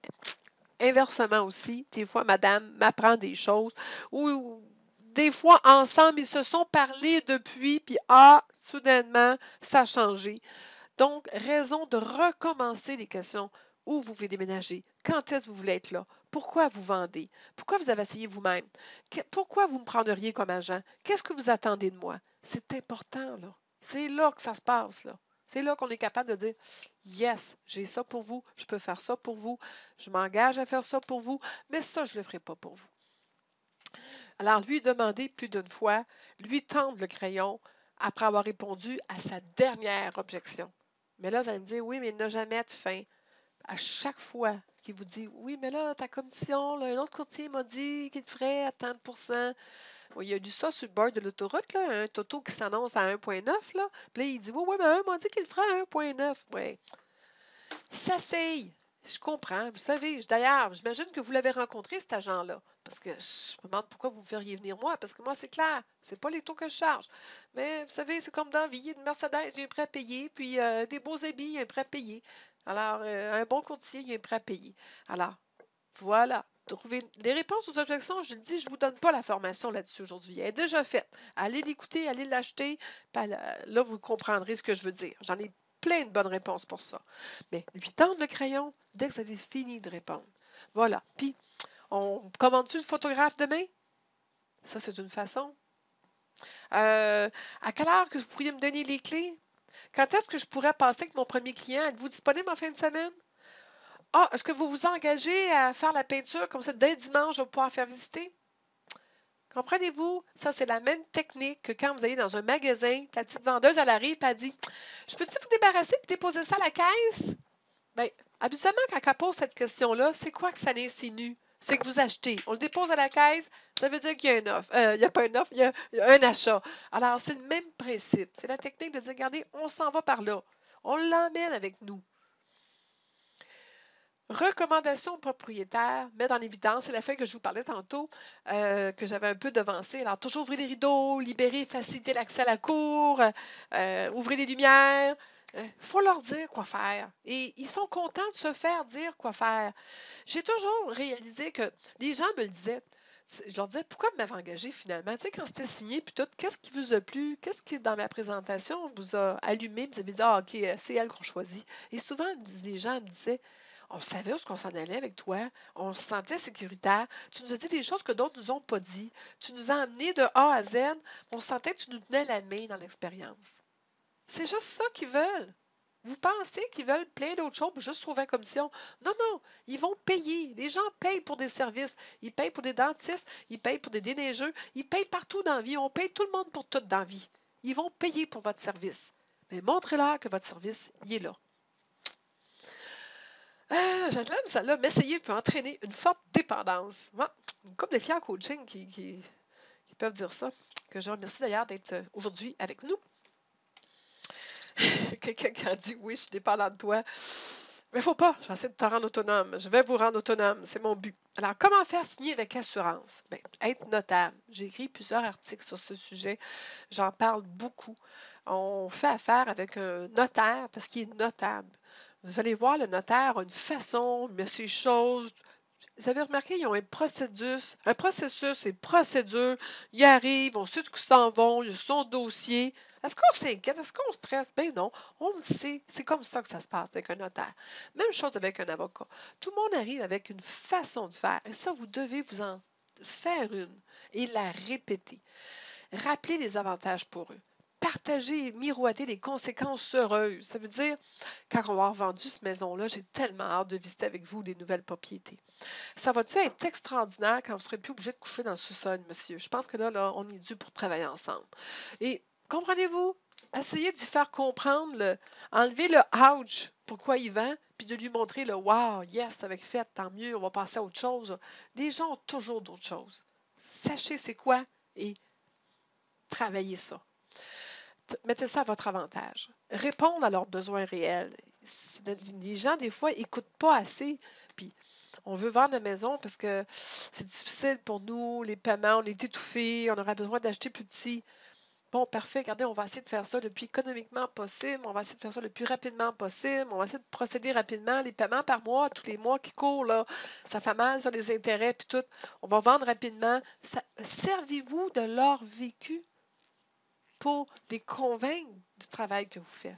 Inversement aussi, des fois, madame m'apprend des choses ou des fois, ensemble, ils se sont parlé depuis, puis soudainement, ça a changé. Donc, raison de recommencer les questions. Où vous voulez déménager? Quand est-ce que vous voulez être là? Pourquoi vous vendez? Pourquoi vous avez essayé vous-même? Pourquoi vous me prendriez comme agent? Qu'est-ce que vous attendez de moi? C'est important, là. C'est là que ça se passe, là. C'est là qu'on est capable de dire yes, j'ai ça pour vous, je peux faire ça pour vous, je m'engage à faire ça pour vous, mais ça, je ne le ferai pas pour vous. Alors, lui demander plus d'une fois, lui tendre le crayon après avoir répondu à sa dernière objection. Mais là, vous allez me dire, oui, mais il n'a jamais de fin. À chaque fois qu'il vous dit, oui, mais là, ta commission, là, un autre courtier m'a dit qu'il te ferait à tant de pourcents. Oui, il a lu ça sur le bord de l'autoroute, là, un Toto qui s'annonce à 1,9, là. Puis là, il dit, oui, oui, mais un m'a dit qu'il le ferait à 1,9. Oui, il s'essaye. Je comprends. Vous savez, d'ailleurs, j'imagine que vous l'avez rencontré, cet agent-là. Parce que je me demande pourquoi vous me feriez venir moi. Parce que moi, c'est clair. C'est pas les taux que je charge. Mais vous savez, c'est comme dans la vie. Il y a une Mercedes, il y a un prêt à payer. Puis des beaux habits, il y a un prêt à payer. Alors, un bon courtier, il y a un prêt à payer. Alors, voilà. Trouvez les réponses aux objections, je le dis, je ne vous donne pas la formation là-dessus aujourd'hui. Elle est déjà faite. Allez l'écouter, allez l'acheter. Là, vous comprendrez ce que je veux dire. J'en ai plein de bonnes réponses pour ça. Mais lui tendre le crayon dès que vous avez fini de répondre. Voilà. Puis, on commande-tu le photographe demain? Ça, c'est une façon. À quelle heure que vous pourriez me donner les clés? Quand est-ce que je pourrais passer avec mon premier client? Êtes-vous disponible en fin de semaine? Ah, est-ce que vous vous engagez à faire la peinture comme ça dès dimanche, je vais pouvoir faire visiter? Comprenez-vous? Ça, c'est la même technique que quand vous allez dans un magasin, la petite vendeuse, elle arrive et elle dit je peux-tu vous débarrasser et déposer ça à la caisse? Bien, habituellement, quand elle pose cette question-là, c'est quoi que ça insinue? C'est que vous achetez. On le dépose à la caisse, ça veut dire qu'il y a une offre. Il n'y a pas une offre, il y a un achat. Alors, c'est le même principe. C'est la technique de dire regardez, on s'en va par là. On l'emmène avec nous. Recommandation au propriétaire, mettre en évidence, c'est la feuille que je vous parlais tantôt, que j'avais un peu devancée. Alors, toujours ouvrir les rideaux, libérer, faciliter l'accès à la cour, ouvrir les lumières. Il faut leur dire quoi faire. Et ils sont contents de se faire dire quoi faire. J'ai toujours réalisé que les gens me le disaient. Je leur disais, pourquoi vous m'avez engagé finalement? Tu sais, quand c'était signé, puis tout, qu'est-ce qui vous a plu? Qu'est-ce qui, dans ma présentation, vous a allumé? Vous avez dit, ah, OK, c'est elle qu'on choisit. Et souvent, les gens me disaient, on savait où est-ce qu'on s'en allait avec toi. On se sentait sécuritaire. Tu nous as dit des choses que d'autres nous ont pas dit. Tu nous as amenés de A à Z. On sentait que tu nous tenais la main dans l'expérience. C'est juste ça qu'ils veulent. Vous pensez qu'ils veulent plein d'autres choses pour juste trouver la commission? Non, non, ils vont payer. Les gens payent pour des services. Ils payent pour des dentistes, ils payent pour des déneigeux, ils payent partout dans la vie. On paye tout le monde pour tout dans la vie. Ils vont payer pour votre service. Mais montrez-leur que votre service, il est là. Ah, je l'aime, ça là. M'essayer peut entraîner une forte dépendance. Bon, une couple de clients en coaching qui peuvent dire ça, que je remercie d'ailleurs d'être aujourd'hui avec nous. Quelqu'un qui a dit oui, je suis dépendant de toi. Mais il ne faut pas, j'essaie de te rendre autonome. Je vais vous rendre autonome, c'est mon but. Alors, comment faire signer avec assurance? Bien, être notable. J'ai écrit plusieurs articles sur ce sujet. J'en parle beaucoup. On fait affaire avec un notaire parce qu'il est notable. Vous allez voir, le notaire a une façon, mais ces choses. Vous avez remarqué, ils ont un processus et procédure. Ils arrivent, on sait où ils s'en vont, ils ont son dossier. Est-ce qu'on s'inquiète? Est-ce qu'on stresse? Ben non, on le sait. C'est comme ça que ça se passe avec un notaire. Même chose avec un avocat. Tout le monde arrive avec une façon de faire. Et ça, vous devez vous en faire une et la répéter. Rappelez les avantages pour eux. Partagez et miroiter les conséquences heureuses. Ça veut dire, quand on va avoir vendu cette maison-là, j'ai tellement hâte de visiter avec vous des nouvelles propriétés. Ça va-tu être extraordinaire quand vous ne serez plus obligé de coucher dans le sous-sol, monsieur? Je pense que là, on est dû pour travailler ensemble. Et comprenez-vous? Essayez d'y faire comprendre, enlever le ouch, pourquoi il vend, puis de lui montrer le wow, yes, avec fait, tant mieux, on va passer à autre chose. Les gens ont toujours d'autres choses. Sachez c'est quoi et travaillez ça. Mettez ça à votre avantage. Répondre à leurs besoins réels. Les gens, des fois, n'écoutent pas assez. Puis, on veut vendre la maison parce que c'est difficile pour nous, les paiements, on est étouffés, on aurait besoin d'acheter plus petit. Bon, parfait, regardez, on va essayer de faire ça le plus économiquement possible, on va essayer de faire ça le plus rapidement possible, on va essayer de procéder rapidement, les paiements par mois, tous les mois qui courent, là, ça fait mal, ça, les intérêts, puis tout, on va vendre rapidement. Servez-vous de leur vécu pour les convaincre du travail que vous faites.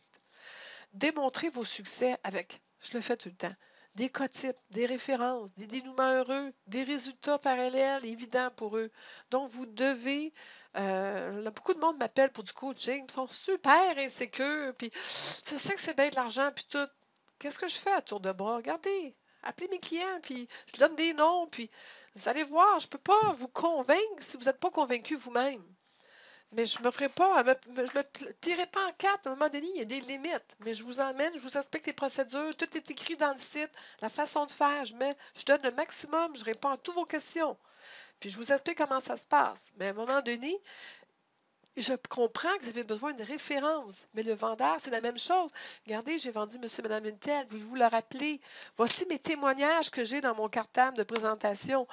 Démontrez vos succès avec, je le fais tout le temps, des cas types, des références, des dénouements heureux, des résultats parallèles évidents pour eux. Donc, vous devez... beaucoup de monde m'appelle pour du coaching, ils sont super insécures, puis tu sais que c'est bien de l'argent, puis tout. Qu'est-ce que je fais à tour de bras? Regardez, appelez mes clients, puis je donne des noms, puis vous allez voir, je ne peux pas vous convaincre si vous n'êtes pas convaincu vous-même. Mais je ne me ferai pas, je me plierai pas en quatre. À un moment donné, il y a des limites. Mais je vous emmène, je vous explique les procédures. Tout est écrit dans le site, la façon de faire. Je donne le maximum, je réponds à toutes vos questions. Puis je vous explique comment ça se passe. Mais à un moment donné, je comprends que vous avez besoin de référence. Mais le vendeur, c'est la même chose. Regardez, j'ai vendu Monsieur, Madame Intel. Voulez-vous le rappeler? Voici mes témoignages que j'ai dans mon cartable de présentation.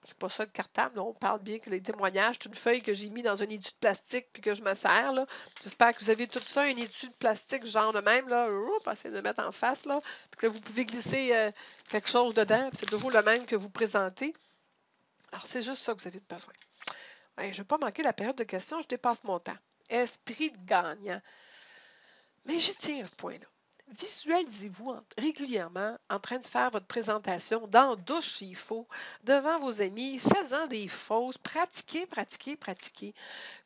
C'est pas ça le cartable, là. On parle bien que les témoignages, c'est une feuille que j'ai mis dans un étui de plastique puis que je me sers, là. J'espère que vous avez tout ça, un étui de plastique genre de même, là. Essayez de le mettre en face, là. Puis que vous pouvez glisser quelque chose dedans. C'est toujours le même que vous présentez. Alors, c'est juste ça que vous avez besoin. Je ne vais pas manquer la période de questions, je dépasse mon temps. Esprit de gagnant. Mais j'y tiens à ce point-là. Visualisez-vous régulièrement en train de faire votre présentation dans la douche s'il faut, devant vos amis, faisant des fausses, pratiquez, pratiquez, pratiquez.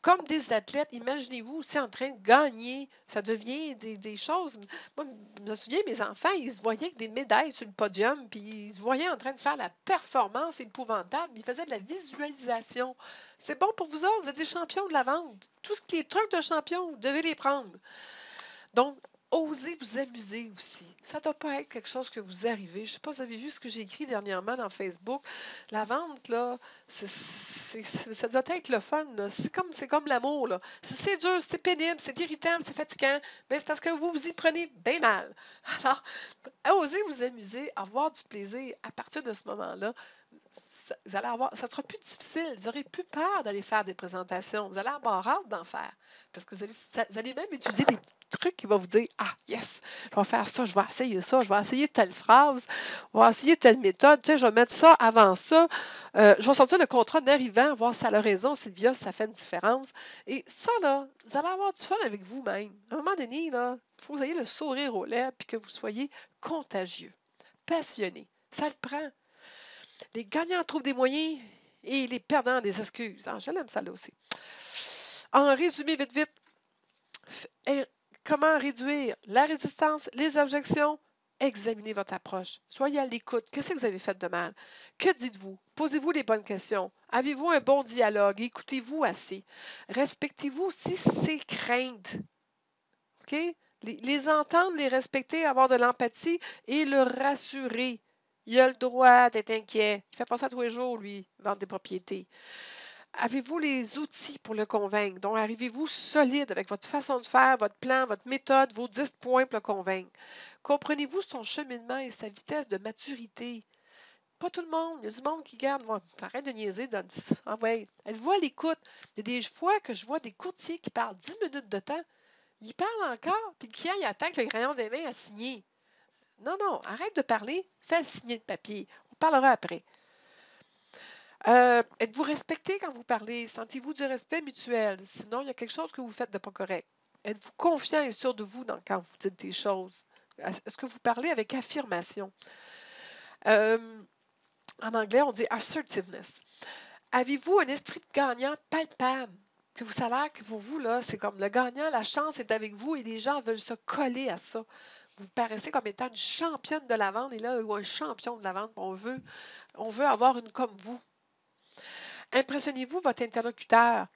Comme des athlètes, imaginez-vous aussi en train de gagner. Ça devient des choses. Moi, je me souviens, mes enfants, ils se voyaient avec des médailles sur le podium, puis ils se voyaient en train de faire la performance épouvantable. Ils faisaient de la visualisation. C'est bon pour vous autres, vous êtes des champions de la vente. Tout ce qui est trucs de champion, vous devez les prendre. Donc, osez vous amuser aussi. Ça ne doit pas être quelque chose que vous arrivez. Je ne sais pas si vous avez vu ce que j'ai écrit dernièrement dans Facebook. La vente, là, ça doit être le fun. C'est comme l'amour. Là. Si c'est dur, c'est pénible, c'est irritant, c'est fatigant, mais c'est parce que vous vous y prenez bien mal. Alors, osez vous amuser, avoir du plaisir à partir de ce moment-là. Vous allez avoir, ça sera plus difficile. Vous n'aurez plus peur d'aller faire des présentations. Vous allez avoir hâte d'en faire. Parce que vous allez même utiliser des trucs qui vont vous dire, ah, yes, je vais faire ça, je vais essayer ça, je vais essayer telle phrase, je vais essayer telle méthode, tu sais, je vais mettre ça avant ça. Je vais sortir le contrat d'arrivant, voir si elle a raison, Sylvia, si ça fait une différence. Et ça, là, vous allez avoir du fun avec vous-même. À un moment donné, là, il faut que vous ayez le sourire aux lèvres et que vous soyez contagieux, passionné. Ça le prend. Les gagnants trouvent des moyens et les perdants des excuses. Je l'aime ça là aussi. En résumé, vite, vite, comment réduire la résistance, les objections? Examinez votre approche. Soyez à l'écoute. Qu'est-ce que vous avez fait de mal? Que dites-vous? Posez-vous les bonnes questions. Avez-vous un bon dialogue? Écoutez-vous assez? Respectez-vous aussi ses craintes. OK? Les entendre, les respecter, avoir de l'empathie et le rassurer. Il a le droit d'être inquiet. Il fait pas ça tous les jours, lui, vendre des propriétés. Avez-vous les outils pour le convaincre? Donc, arrivez-vous solide avec votre façon de faire, votre plan, votre méthode, vos 10 points pour le convaincre? Comprenez-vous son cheminement et sa vitesse de maturité? Pas tout le monde. Il y a du monde qui garde. Moi, arrête de niaiser. Ouais. Êtes-vous à l'écoute? Il y a des fois que je vois des courtiers qui parlent 10 minutes de temps. Ils parlent encore, puis le client, il attend que le crayon des mains à signer. Non, non, arrête de parler, fais signer le papier. On parlera après. Êtes-vous respecté quand vous parlez? Sentez-vous du respect mutuel? Sinon, il y a quelque chose que vous faites de pas correct. Êtes-vous confiant et sûr de vous quand vous dites des choses? Est-ce que vous parlez avec affirmation? En anglais, on dit assertiveness. Avez-vous un esprit de gagnant palpable? Que vous savez que pour vous, là, c'est comme le gagnant, la chance est avec vous et les gens veulent se coller à ça. Vous paraissez comme étant une championne de la vente et là, ou un champion de la vente, on veut avoir une comme vous. Impressionnez-vous votre interlocuteur.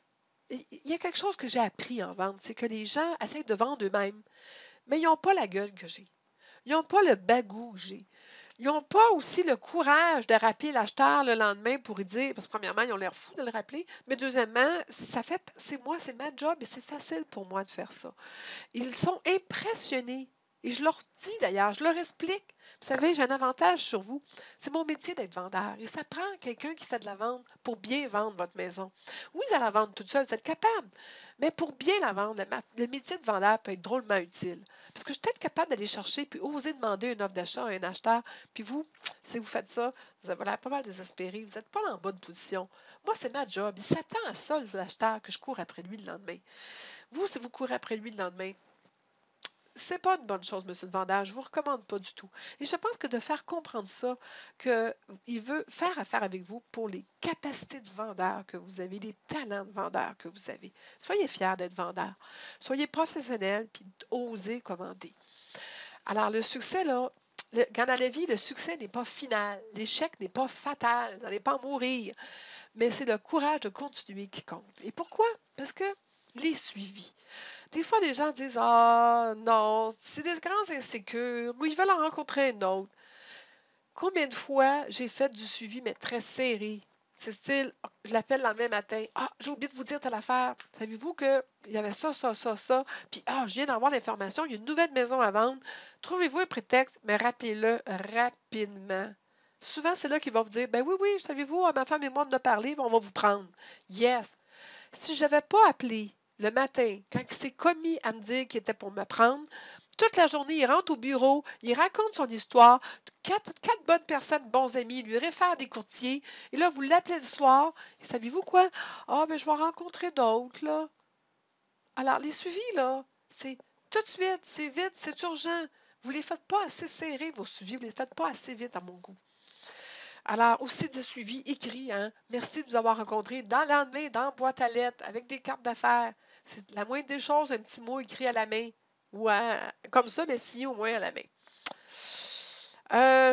Il y a quelque chose que j'ai appris en vente, c'est que les gens essayent de vendre eux-mêmes, mais ils n'ont pas la gueule que j'ai. Ils n'ont pas le bagou que j'ai. Ils n'ont pas aussi le courage de rappeler l'acheteur le lendemain pour lui dire, parce que premièrement, ils ont l'air fous de le rappeler, mais deuxièmement, c'est ma job et c'est facile pour moi de faire ça. Ils sont impressionnés Et je leur dis d'ailleurs, je leur explique. Vous savez, j'ai un avantage sur vous. C'est mon métier d'être vendeur. Et ça prend quelqu'un qui fait de la vente pour bien vendre votre maison. Oui, vous allez la vendre toute seule, vous êtes capable. Mais pour bien la vendre, le métier de vendeur peut être drôlement utile. Parce que je suis peut-être capable d'aller chercher puis oser demander une offre d'achat à un acheteur. Puis vous, si vous faites ça, vous avez l'air pas mal désespéré. Vous n'êtes pas dans la bonne position. Moi, c'est ma job. Il s'attend à ça, l'acheteur, que je cours après lui le lendemain. Vous, si vous courez après lui le lendemain, c'est pas une bonne chose, monsieur le vendeur. Je ne vous recommande pas du tout. Et je pense que de faire comprendre ça, qu'il veut faire affaire avec vous pour les capacités de vendeur que vous avez, les talents de vendeur que vous avez. Soyez fiers d'être vendeur. Soyez professionnel, puis osez commander. Alors, le succès, là, quand dans la vie, le succès n'est pas final. L'échec n'est pas fatal. Vous n'allez pas mourir. Mais c'est le courage de continuer qui compte. Et pourquoi? Parce que les suivis. Des fois, les gens disent ah non, c'est des grands insécures, ou ils veulent en rencontrer un autre. Combien de fois j'ai fait du suivi, mais très serré? C'est style, je l'appelle le lendemain matin. Ah, j'ai oublié de vous dire telle affaire. Savez-vous qu'il y avait ça, ça, ça, ça? Puis, ah, je viens d'avoir l'information, il y a une nouvelle maison à vendre. Trouvez-vous un prétexte, mais rappelez-le rapidement. Souvent, c'est là qu'ils vont vous dire, ben oui, oui, savez-vous, ma femme et moi, on en a parlé, on va vous prendre. Yes. Si je n'avais pas appelé le matin, quand il s'est commis à me dire qu'il était pour me prendre, toute la journée, il rentre au bureau, il raconte son histoire, quatre bonnes personnes, bons amis, lui réfèrent des courtiers, et là, vous l'appelez le soir, et savez-vous quoi? Ah, ben je vais rencontrer d'autres, là. Alors, les suivis, là, c'est tout de suite, c'est vite, c'est urgent. Vous ne les faites pas assez serrés, vos suivis, vous ne les faites pas assez vite, à mon goût. Alors, aussi de suivi écrit, hein? Merci de vous avoir rencontré dans le lendemain, dans la boîte à lettres, avec des cartes d'affaires. C'est la moindre des choses, un petit mot écrit à la main. Ou comme ça, mais signé au moins à la main.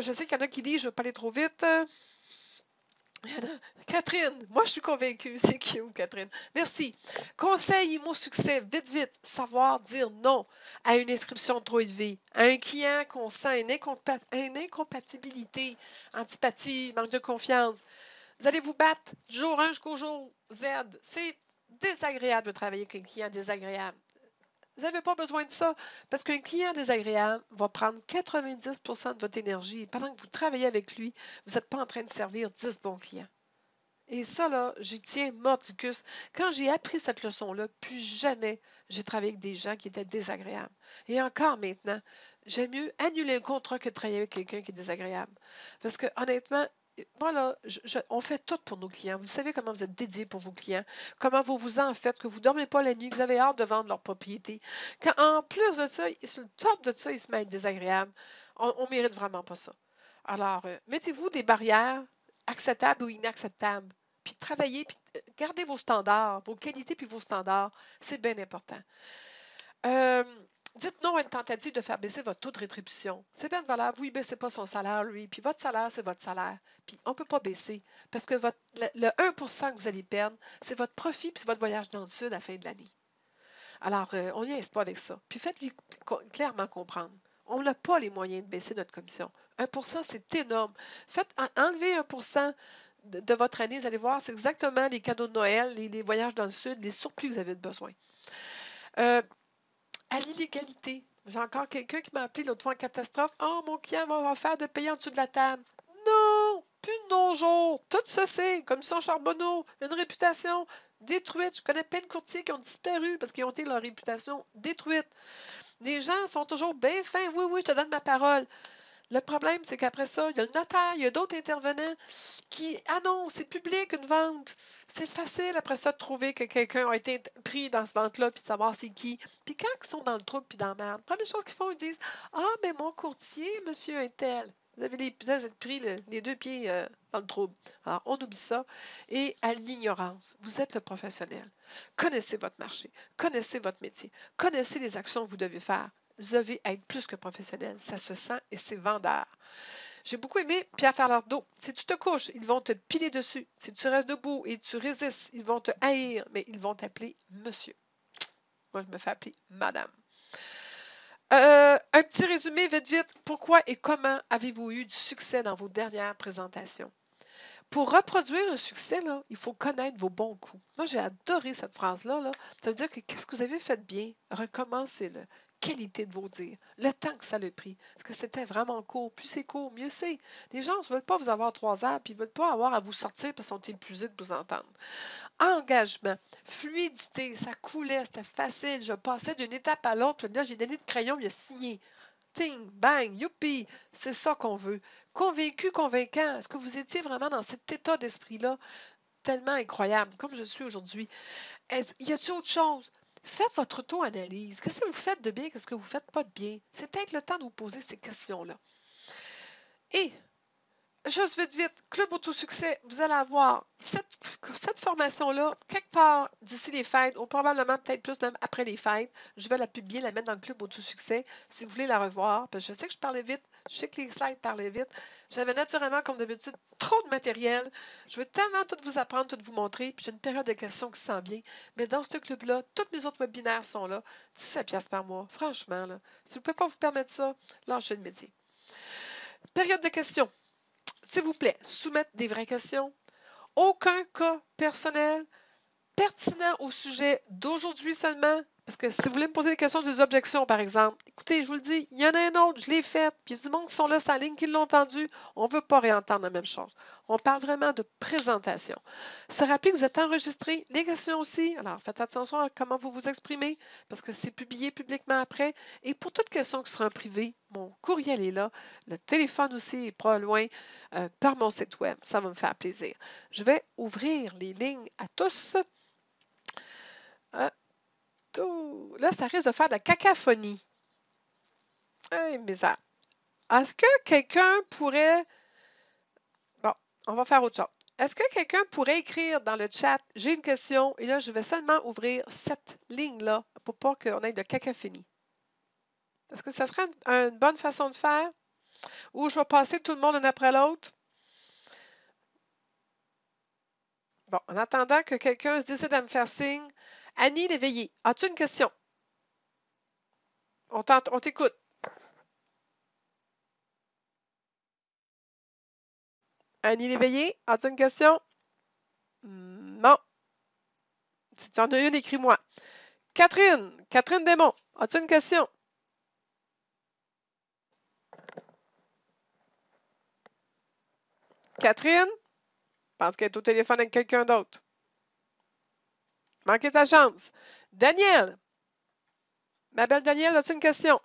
Je sais qu'il y en a qui disent, je ne veux pas aller trop vite. Catherine, moi je suis convaincue, c'est cute, Catherine. Merci. Conseil et mot succès, vite, vite, savoir dire non à une inscription trop élevée, à un client qu'on sent une incompatibilité, antipathie, manque de confiance. Vous allez vous battre du jour 1 jusqu'au jour Z. C'est désagréable de travailler avec un client désagréable. Vous n'avez pas besoin de ça parce qu'un client désagréable va prendre 90% de votre énergie et pendant que vous travaillez avec lui, vous n'êtes pas en train de servir 10 bons clients. Et ça, là, j'y tiens mordicus. Quand j'ai appris cette leçon-là, plus jamais j'ai travaillé avec des gens qui étaient désagréables. Et encore maintenant, j'aime mieux annuler un contrat que de travailler avec quelqu'un qui est désagréable. Parce que honnêtement, moi, là, on fait tout pour nos clients. Vous savez comment vous êtes dédié pour vos clients, comment vous vous en faites, que vous ne dormez pas la nuit, que vous avez hâte de vendre leur propriété. Quand, en plus de ça, sur le top de ça, ils se mettent désagréables, on ne mérite vraiment pas ça. Alors, mettez-vous des barrières acceptables ou inacceptables. Puis travaillez, puis gardez vos standards, vos qualités puis vos standards. C'est bien important. Dites non à une tentative de faire baisser votre taux de rétribution. C'est bien de valeur. Vous ne baissez pas son salaire, lui. Puis votre salaire, c'est votre salaire. Puis on ne peut pas baisser. Parce que le 1% que vous allez perdre, c'est votre profit puis c'est votre voyage dans le sud à la fin de l'année. Alors, on n'y est pas avec ça. Puis faites-lui clairement comprendre. On n'a pas les moyens de baisser notre commission. 1%, c'est énorme. Faites enlever 1% de votre année, vous allez voir, c'est exactement les cadeaux de Noël, les voyages dans le sud, les surplus que vous avez besoin. À l'illégalité, j'ai encore quelqu'un qui m'a appelé l'autre fois en catastrophe. Oh, mon client va faire de payer en dessous de la table. Non, plus de non-jour. Tout ça, c'est commission Charbonneau, une réputation détruite. Je connais plein de courtiers qui ont disparu parce qu'ils ont été leur réputation détruite. Les gens sont toujours bien fins. Oui, oui, je te donne ma parole. Le problème, c'est qu'après ça, il y a le notaire, il y a d'autres intervenants qui annoncent, c'est public une vente. C'est facile après ça de trouver que quelqu'un a été pris dans ce vente-là puis de savoir c'est qui. Puis quand ils sont dans le trouble puis dans la merde, première chose qu'ils font, ils disent ah, mais mon courtier, monsieur un tel. Vous êtes pris les deux pieds dans le trouble. Alors, on oublie ça. Et à l'ignorance, vous êtes le professionnel. Connaissez votre marché, connaissez votre métier, connaissez les actions que vous devez faire. Vous devez être plus que professionnel. Ça se sent et c'est vendeur. J'ai beaucoup aimé Pierre Falardeau. Si tu te couches, ils vont te piler dessus. Si tu restes debout et tu résistes, ils vont te haïr, mais ils vont t'appeler monsieur. Moi, je me fais appeler madame. Un petit résumé, vite, vite. Pourquoi et comment avez-vous eu du succès dans vos dernières présentations? Pour reproduire un succès, là, il faut connaître vos bons coups. Moi, j'ai adoré cette phrase-là. Là. Ça veut dire que qu'est-ce que vous avez fait bien, recommencez-le. qualité de vos dires, le temps que ça a pris. Parce que c'était vraiment court. Plus c'est court, mieux c'est. Les gens ne veulent pas vous avoir 3 heures, puis ils ne veulent pas avoir à vous sortir parce qu'ils sont épuisés de vous entendre. Engagement, fluidité, ça coulait, c'était facile. Je passais d'une étape à l'autre. Là, j'ai donné de crayon, il a signé. Ting, bang, youpi, c'est ça qu'on veut. Convaincu, convaincant. Est-ce que vous étiez vraiment dans cet état d'esprit-là tellement incroyable, comme je suis aujourd'hui? Y a-t-il autre chose? Faites votre auto-analyse. Qu'est-ce que vous faites de bien? Qu'est-ce que vous ne faites pas de bien? C'est peut-être le temps de vous poser ces questions-là. Et, juste vite, Club Autosuccès, vous allez avoir cette formation-là quelque part d'ici les fêtes, ou probablement peut-être plus même après les fêtes. Je vais la publier, la mettre dans le Club Autosuccès si vous voulez la revoir. Parce que je sais que je parlais vite, je sais que les slides parlaient vite. J'avais naturellement, comme d'habitude, trop de matériel. Je veux tellement tout vous apprendre, tout vous montrer. Puis j'ai une période de questions qui s'en vient. Mais dans ce club-là, tous mes autres webinaires sont là. 17$ par mois. Franchement, là, si vous ne pouvez pas vous permettre ça, lâchez le métier. Période de questions. S'il vous plaît, soumettre des vraies questions. Aucun cas personnel pertinent au sujet d'aujourd'hui seulement. Parce que si vous voulez me poser des questions, des objections, par exemple, écoutez, je vous le dis, il y en a un autre, je l'ai fait, puis il y a du monde qui sont là, sa ligne, qui l'ont entendu. On ne veut pas réentendre la même chose. On parle vraiment de présentation. Se rappeler que vous êtes enregistré, les questions aussi. Alors, faites attention à comment vous vous exprimez, parce que c'est publié publiquement après. Et pour toute question qui sera en privé, mon courriel est là, le téléphone aussi est pas loin, par mon site web. Ça va me faire plaisir. Je vais ouvrir les lignes à tous. Là, ça risque de faire de la cacophonie. Hey, misère. Est-ce que quelqu'un pourrait... Bon, on va faire autre chose. Est-ce que quelqu'un pourrait écrire dans le chat, j'ai une question, et là, je vais seulement ouvrir cette ligne-là pour pas qu'on ait de cacophonie. Est-ce que ça serait une bonne façon de faire? Ou je vais passer tout le monde un après l'autre? Bon, en attendant que quelqu'un se décide à me faire signe, Annie Léveillé, as-tu une question? On t'écoute. Annie Léveillé, as-tu une question? Non. Si tu en as une, écris-moi. Catherine Desmonts, as-tu une question? Catherine? Je pense qu'elle est au téléphone avec quelqu'un d'autre. Manquez ta chance. Daniel? Ma belle Danielle, as-tu une question?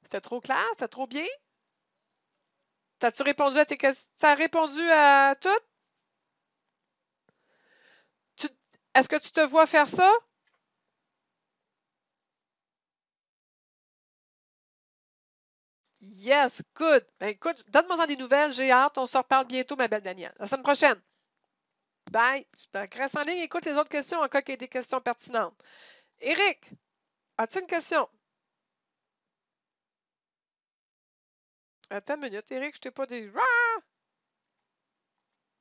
C'était trop clair? C'était trop bien? T'as-tu répondu à tes questions? T'as répondu à toutes? Est-ce que tu te vois faire ça? Yes, good. Ben, écoute, donne-moi des nouvelles. J'ai hâte. On se reparle bientôt, ma belle Danielle. La semaine prochaine. Bye. Reste en ligne. Écoute les autres questions en cas qu'il y ait des questions pertinentes. Éric, as-tu une question? Attends une minute, Éric, je t'ai pas dit.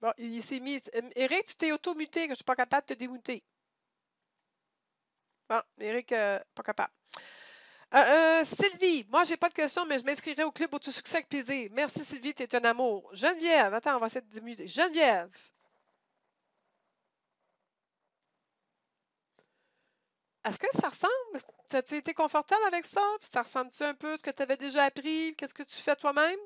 Bon, il s'est mis. Éric, tu t'es auto-muté, que je ne suis pas capable de te démuter. Bon, Éric, pas capable. Sylvie, moi, j'ai pas de question, mais je m'inscrirai au club Autosuccès avec plaisir. Merci, Sylvie, tu es un amour. Geneviève, attends, on va essayer de démuter. Geneviève. Est-ce que ça ressemble? As-tu été confortable avec ça? Ça ressemble-tu un peu à ce que tu avais déjà appris? Qu'est-ce que tu fais toi-même?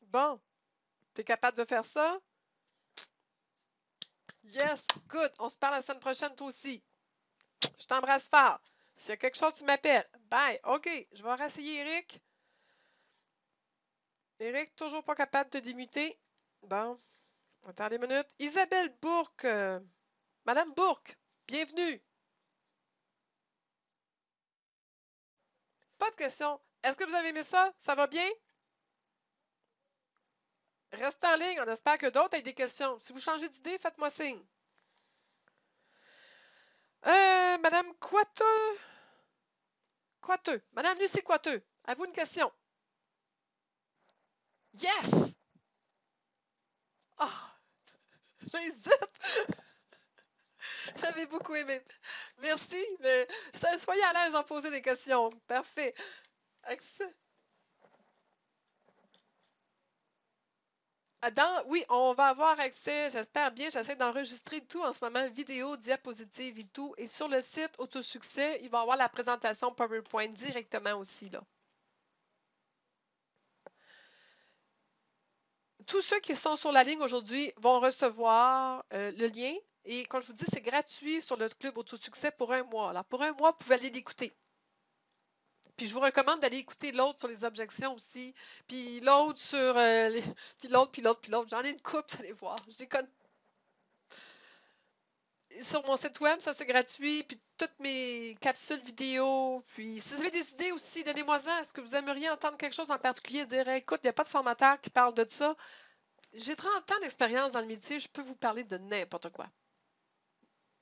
Bon, tu es capable de faire ça? Yes, good. On se parle la semaine prochaine, toi aussi. Je t'embrasse fort. S'il y a quelque chose, tu m'appelles. Bye. OK, je vais rasseyer Eric. Eric, toujours pas capable de te démuter. Bon, attendez une minute. Isabelle Bourque. Madame Bourque, bienvenue. Pas de question. Est-ce que vous avez aimé ça? Ça va bien? Restez en ligne. On espère que d'autres aient des questions. Si vous changez d'idée, faites-moi signe. Madame Coiteux. Coiteux. Madame Lucie Coiteux. À vous une question. Yes! Ah! J'hésite! avez beaucoup aimé. Merci, mais soyez à l'aise d'en poser des questions. Parfait. Excellent. Oui, on va avoir accès, j'espère bien, j'essaie d'enregistrer tout en ce moment, vidéo, diapositives et tout. Et sur le site Autosuccès, il va y avoir la présentation PowerPoint directement aussi, là. Tous ceux qui sont sur la ligne aujourd'hui vont recevoir le lien. Et comme je vous dis, c'est gratuit sur le Club Autosuccès pour un mois. Alors, pour un mois, vous pouvez aller l'écouter. Puis je vous recommande d'aller écouter l'autre sur les objections aussi. Puis l'autre sur puis l'autre. J'en ai une coupe, vous allez voir. Je les connais. Sur mon site web, ça c'est gratuit. Puis toutes mes capsules vidéo. Puis si vous avez des idées aussi, donnez-moi-en. Est-ce que vous aimeriez entendre quelque chose en particulier? Dire, écoute, il n'y a pas de formateur qui parle de ça. J'ai 30 ans d'expérience dans le métier. Je peux vous parler de n'importe quoi.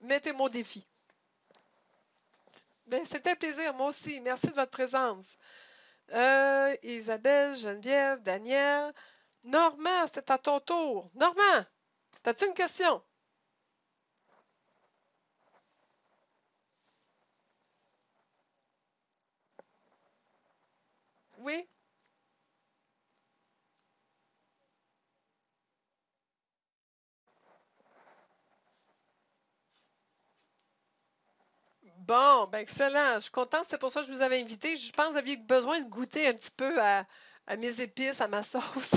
Mettez-moi au défi. Bien, c'était un plaisir, moi aussi. Merci de votre présence. Isabelle, Geneviève, Daniel. Normand, c'est à ton tour. Normand, as-tu une question? Oui? Bon, ben excellent. Je suis contente. C'est pour ça que je vous avais invité. Je pense que vous aviez besoin de goûter un petit peu à mes épices, à ma sauce.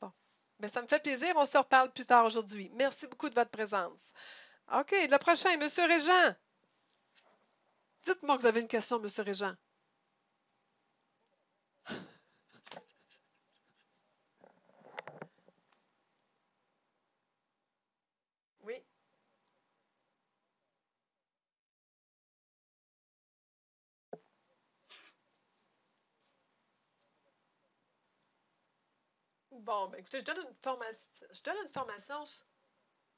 Bon. Mais ça me fait plaisir. On se reparle plus tard aujourd'hui. Merci beaucoup de votre présence. OK, le prochain, M. Régent. Dites-moi que vous avez une question, M. Régent. Oui. Bon, ben écoutez, je donne une formation.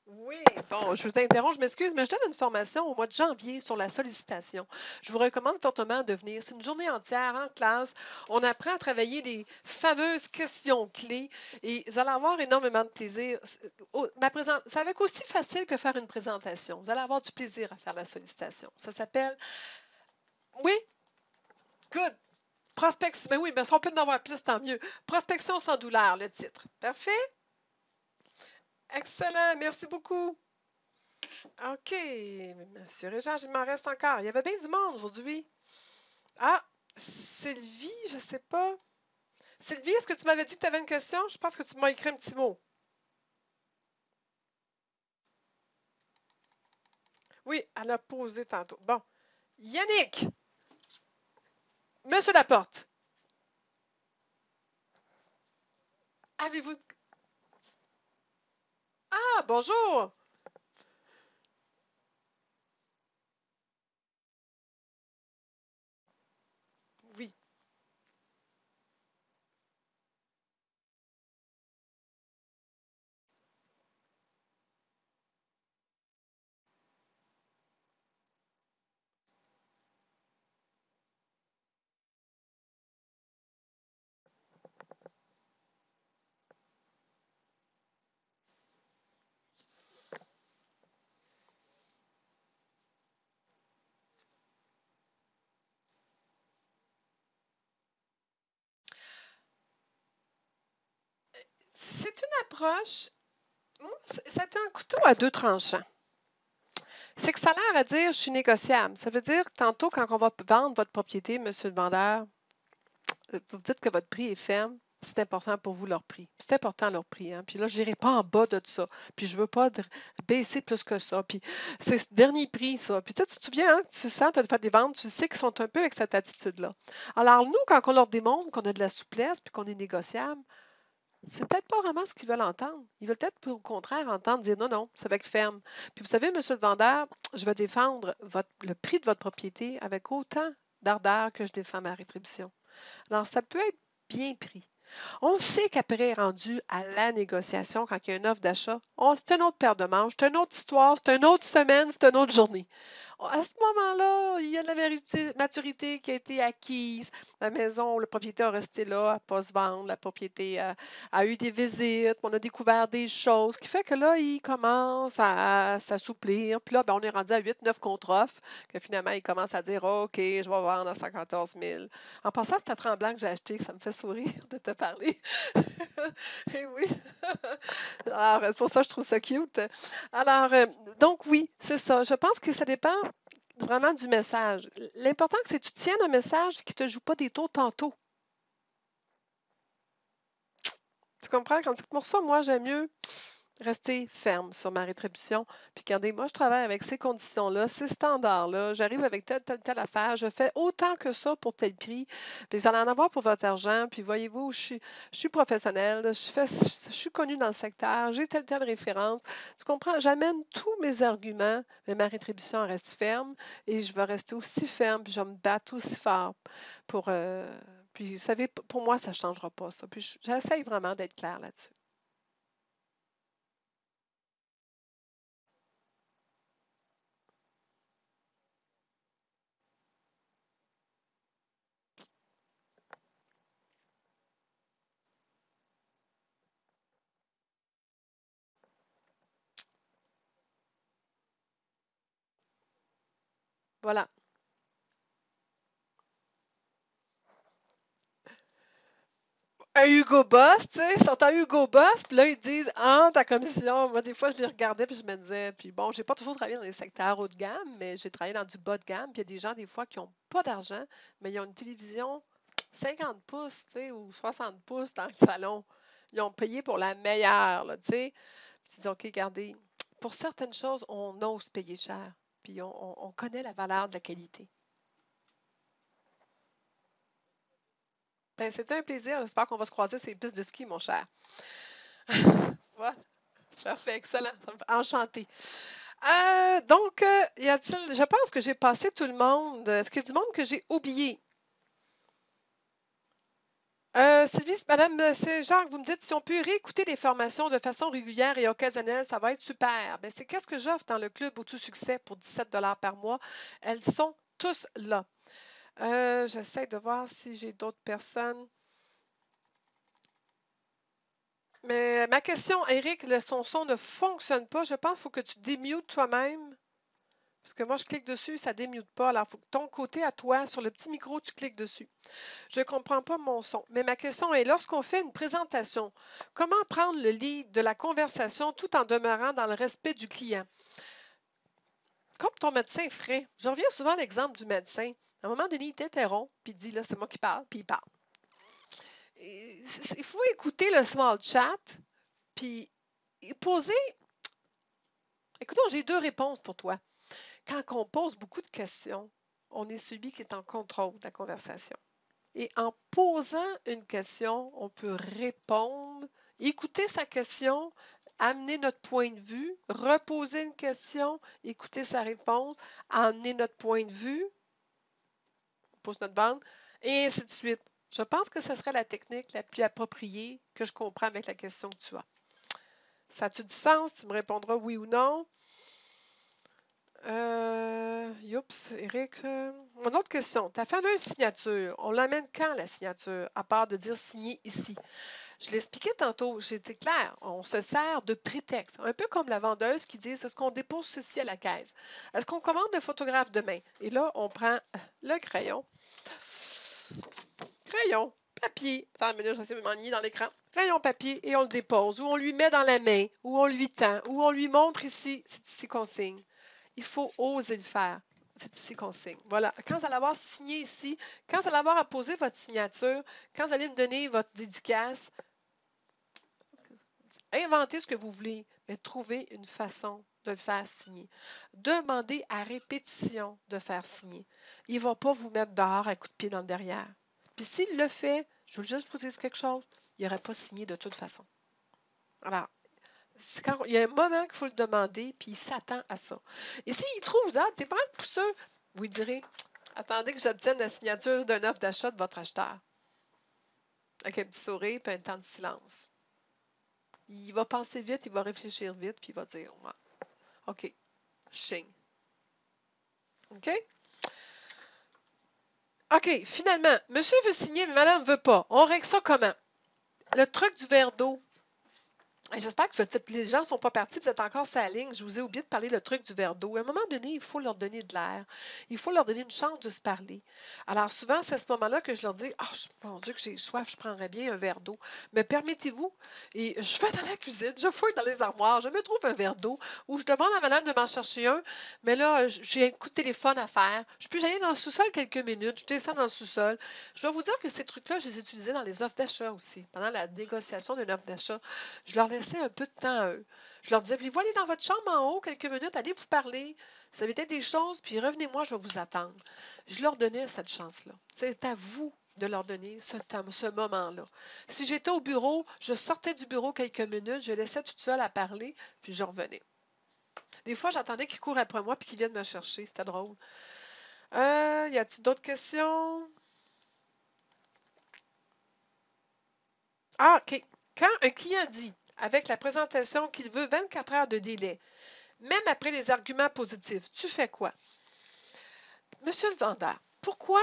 Oui, bon, je vous interromps, je m'excuse, mais je donne une formation au mois de janvier sur la sollicitation. Je vous recommande fortement de venir. C'est une journée entière en classe. On apprend à travailler les fameuses questions clés et vous allez avoir énormément de plaisir. Ça va être aussi facile que faire une présentation. Vous allez avoir du plaisir à faire la sollicitation. Ça s'appelle... Oui, good. Prospection, mais oui, mais si on peut en avoir plus, tant mieux. Prospection sans douleur, le titre. Parfait? Excellent, merci beaucoup. OK, Monsieur Régent, il m'en reste encore. Il y avait bien du monde aujourd'hui. Ah, Sylvie, je ne sais pas. Sylvie, est-ce que tu m'avais dit que tu avais une question? Je pense que tu m'as écrit un petit mot. Oui, elle a posé tantôt. Bon. Yannick, Monsieur Laporte, avez-vous... Ah, bonjour. Oui. C'est une approche... C'est un couteau à deux tranchants. C'est que ça a l'air à dire, je suis négociable. Ça veut dire que tantôt, quand on va vendre votre propriété, monsieur le vendeur, vous dites que votre prix est ferme, c'est important pour vous leur prix. C'est important leur prix. Hein? Puis là, je n'irai pas en bas de ça. Puis je ne veux pas baisser plus que ça. Puis c'est ce dernier prix, ça. Puis tu te souviens, hein, tu sens, tu as fait des ventes, tu sais qu'ils sont un peu avec cette attitude-là. Alors nous, quand on leur démontre qu'on a de la souplesse puis qu'on est négociable, c'est peut-être pas vraiment ce qu'ils veulent entendre. Ils veulent peut-être au contraire entendre dire non, non, c'est avec ferme. Puis vous savez, monsieur le vendeur, je vais défendre le prix de votre propriété avec autant d'ardeur que je défends ma rétribution. Alors, ça peut être bien pris. On sait qu'après, rendu à la négociation, quand il y a une offre d'achat, c'est une autre paire de manches, c'est une autre histoire, c'est une autre semaine, c'est une autre journée. À ce moment-là, il y a de la maturité qui a été acquise. La maison, le propriétaire est resté là, elle n'a pas se vendre. La propriété a eu des visites, on a découvert des choses, ce qui fait que là, il commence à s'assouplir. Puis là, ben, on est rendu à 8-9 contre-offres, que finalement, il commence à dire OK, je vais vendre à 114 000. En passant, c'est à Tremblant que j'ai acheté, que ça me fait sourire de te parler. Eh oui. Alors, c'est pour ça que je trouve ça cute. Alors, donc oui, c'est ça. Je pense que ça dépend vraiment du message. L'important, c'est que tu tiennes un message qui ne te joue pas des tours tantôt. Tu comprends? Quand pour ça, moi, j'aime mieux rester ferme sur ma rétribution. Puis regardez, moi, je travaille avec ces conditions-là, ces standards-là. J'arrive avec telle affaire. Je fais autant que ça pour tel prix. Puis vous allez en avoir pour votre argent. Puis voyez-vous, je suis professionnelle. Je suis connue dans le secteur. J'ai telle référence. Tu comprends? J'amène tous mes arguments, mais ma rétribution reste ferme. Et je vais rester aussi ferme. Puis je vais me battre aussi fort pour. Puis, vous savez, pour moi, ça ne changera pas, ça. Puis, j'essaye vraiment d'être claire là-dessus. Voilà. Un Hugo Boss, tu sais, ils sont en Hugo Boss, puis là, ils disent, ah, ta commission. Moi, des fois, je les regardais, puis je me disais, puis bon, j'ai pas toujours travaillé dans les secteurs haut de gamme, mais j'ai travaillé dans du bas de gamme, puis il y a des gens, des fois, qui n'ont pas d'argent, mais ils ont une télévision 50 pouces, tu sais, ou 60 pouces dans le salon. Ils ont payé pour la meilleure, là, tu sais. Puis tu dis, OK, regardez, pour certaines choses, on ose payer cher, puis on connaît la valeur de la qualité. Ben, c'était un plaisir. J'espère qu'on va se croiser sur les pistes de ski, mon cher. Voilà. Parfait, excellent. Ça me fait enchanté. Donc, y a-t-il, je pense que j'ai passé tout le monde. Est-ce qu'il y a du monde que j'ai oublié? Sylvie, Madame Saint-Jacques, vous me dites si on peut réécouter les formations de façon régulière et occasionnelle, ça va être super. Ben, c'est qu'est-ce que j'offre dans le club au tout succès pour 17 par mois? Elles sont tous là. J'essaie de voir si j'ai d'autres personnes. Mais ma question, Eric, son son ne fonctionne pas. Je pense qu'il faut que tu démutes toi-même. Parce que moi, je clique dessus, ça ne démute pas. Alors, il faut que ton côté à toi, sur le petit micro, tu cliques dessus. Je ne comprends pas mon son. Mais ma question est, lorsqu'on fait une présentation, comment prendre le lead de la conversation tout en demeurant dans le respect du client? Comme ton médecin ferait. Je reviens souvent à l'exemple du médecin. À un moment donné, il t'interrompt, puis il dit, là, c'est moi qui parle, puis il parle. Il faut écouter le small chat, puis poser. Écoutons, j'ai deux réponses pour toi. Quand on pose beaucoup de questions, on est celui qui est en contrôle de la conversation. Et en posant une question, on peut répondre, écouter sa question, amener notre point de vue, reposer une question, écouter sa réponse, amener notre point de vue, on pose notre bande, et ainsi de suite. Je pense que ce serait la technique la plus appropriée que je comprends avec la question que tu as. Ça a-tu du sens? Tu me répondras oui ou non. Youps, Eric. Une autre question. Ta fameuse signature, on l'amène quand la signature, à part de dire signer ici? Je l'expliquais tantôt, j'étais claire, on se sert de prétexte, un peu comme la vendeuse qui dit, est-ce qu'on dépose ceci à la caisse? Est-ce qu'on commande le photographe demain? Et là, on prend le crayon, papier, attends une minute, je vais essayer de m'enligner dans l'écran, crayon, papier, et on le dépose, ou on lui met dans la main, ou on lui tend, ou on lui montre ici, c'est ici qu'on signe. Il faut oser le faire. C'est ici qu'on signe. Voilà. Quand vous allez avoir signé ici, quand vous allez avoir à poser votre signature, quand vous allez me donner votre dédicace, inventez ce que vous voulez, mais trouvez une façon de le faire signer. Demandez à répétition de faire signer. Il ne va pas vous mettre dehors à coup de pied dans le derrière. Puis s'il le fait, je veux juste vous dire quelque chose, il n'aurait pas signé de toute façon. Alors, quand il y a un moment qu'il faut le demander, puis il s'attend à ça. Et s'il trouve, ah, t'es pas mal pousseux, vous lui direz, attendez que j'obtienne la signature d'une offre d'achat de votre acheteur. Avec un petit sourire, puis un temps de silence. Il va penser vite, il va réfléchir vite, puis il va dire, ouais, OK, je signe. OK? OK, finalement, monsieur veut signer, mais madame ne veut pas. On règle ça comment? Le truc du verre d'eau. J'espère que les gens ne sont pas partis, vous êtes encore sur la ligne. Je vous ai oublié de parler le truc du verre d'eau. À un moment donné, il faut leur donner de l'air. Il faut leur donner une chance de se parler. Alors souvent, c'est à ce moment-là que je leur dis, « Ah, mon Dieu, que j'ai soif, je prendrais bien un verre d'eau. » Mais permettez-vous, et je vais dans la cuisine, je fouille dans les armoires, je me trouve un verre d'eau, ou je demande à madame de m'en chercher un, mais là, j'ai un coup de téléphone à faire. Je peux aller dans le sous-sol quelques minutes, je descends dans le sous-sol. Je vais vous dire que ces trucs-là, je les utilisais dans les offres d'achat aussi. Pendant la négociation d'une offre d'achat, je leur laissais un peu de temps à eux. Je leur disais, voulez-vous aller dans votre chambre en haut quelques minutes, allez vous parler. Ça avait peut-être des choses, puis revenez-moi, je vais vous attendre. Je leur donnais cette chance-là. C'est à vous de leur donner ce moment-là. Si j'étais au bureau, je sortais du bureau quelques minutes, je laissais toute seule à parler, puis je revenais. Des fois, j'attendais qu'ils courent après moi, puis qu'ils viennent me chercher. C'était drôle. Y a-t-il d'autres questions? Ah, OK. Quand un client dit, avec la présentation, qu'il veut 24 heures de délai, même après les arguments positifs, tu fais quoi? Monsieur le vendeur, pourquoi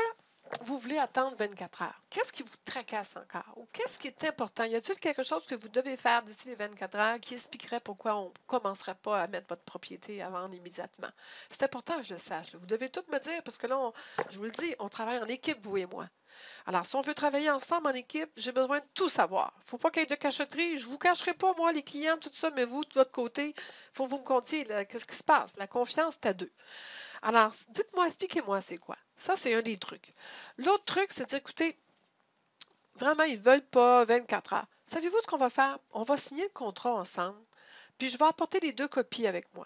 vous voulez attendre 24 heures? Qu'est-ce qui vous tracasse encore? Ou qu'est-ce qui est important? Y a-t-il quelque chose que vous devez faire d'ici les 24 heures qui expliquerait pourquoi on ne commencerait pas à mettre votre propriété à vendre immédiatement? C'est important que je le sache. Vous devez tout me dire parce que là, je vous le dis, on travaille en équipe, vous et moi. Alors, si on veut travailler ensemble en équipe, j'ai besoin de tout savoir. Il ne faut pas qu'il y ait de cachotterie. Je ne vous cacherai pas, moi, les clients, tout ça, mais vous, de votre côté, il faut que vous me contiez qu'est-ce qui se passe. La confiance, c'est à deux. Alors, dites-moi, expliquez-moi c'est quoi. Ça, c'est un des trucs. L'autre truc, c'est de dire, écoutez, vraiment, ils ne veulent pas 24 heures. Savez-vous ce qu'on va faire? On va signer le contrat ensemble, puis je vais apporter les 2 copies avec moi.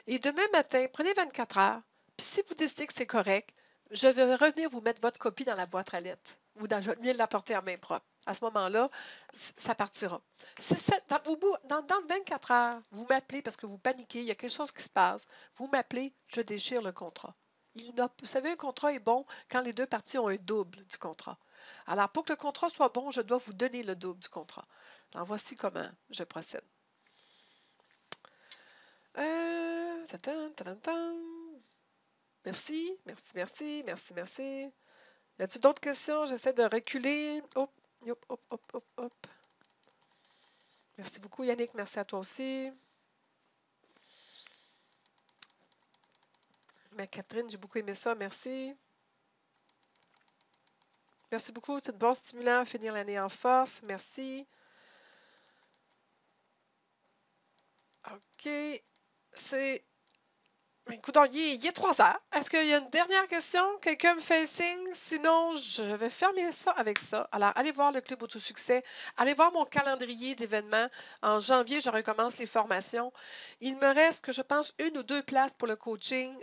Et demain matin, prenez 24 heures, puis si vous décidez que c'est correct, je vais revenir vous mettre votre copie dans la boîte à lettres ou je vais venir l'apporter en main propre. À ce moment-là, ça partira. Si dans 24 heures, vous m'appelez parce que vous paniquez, il y a quelque chose qui se passe, vous m'appelez, je déchire le contrat. Vous savez, un contrat est bon quand les deux parties ont un double du contrat. Alors, pour que le contrat soit bon, je dois vous donner le double du contrat. Alors, voici comment je procède. Merci, merci, merci, merci, merci. Y a-t-il d'autres questions? J'essaie de reculer. Hop, hop, hop, hop, hop, hop. Merci beaucoup, Yannick. Merci à toi aussi. Mais Catherine, j'ai beaucoup aimé ça. Merci. Merci beaucoup. C'est de bon stimulant. Finir l'année en force. Merci. OK. C'est... Écoute, il est 3 heures. Est-ce qu'il y a une dernière question? Quelqu'un me fait un signe? Sinon, je vais fermer ça avec ça. Alors, allez voir le Club Autosuccès. Allez voir mon calendrier d'événements. En janvier, je recommence les formations. Il me reste, que je pense, 1 ou 2 places pour le coaching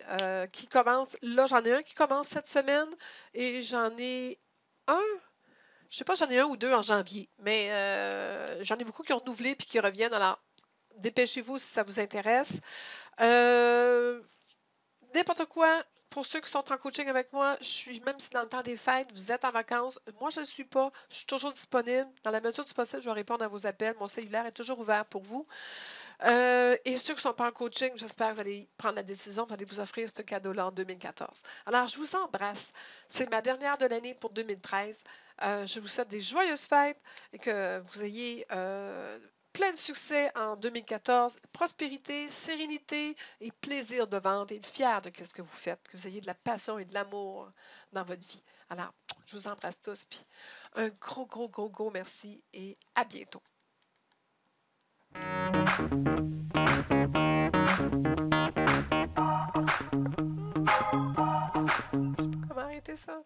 qui commence. Là, j'en ai un qui commence cette semaine et j'en ai un. Je ne sais pas, j'en ai 1 ou 2 en janvier. Mais j'en ai beaucoup qui ont renouvelé et qui reviennent. Alors, dépêchez-vous si ça vous intéresse. N'importe quoi, pour ceux qui sont en coaching avec moi, je suis, même si dans le temps des fêtes, vous êtes en vacances, moi je ne le suis pas, je suis toujours disponible. Dans la mesure du possible, je vais répondre à vos appels. Mon cellulaire est toujours ouvert pour vous. Et ceux qui ne sont pas en coaching, j'espère que vous allez prendre la décision, vous allez vous offrir ce cadeau-là en 2014. Alors, je vous embrasse. C'est ma dernière de l'année pour 2013. Je vous souhaite des joyeuses fêtes et que vous ayez plein de succès en 2014, prospérité, sérénité et plaisir de vente et être fier de ce que vous faites, que vous ayez de la passion et de l'amour dans votre vie. Alors, je vous embrasse tous, puis un gros, gros, gros, gros merci et à bientôt. Je sais pas comment arrêter ça.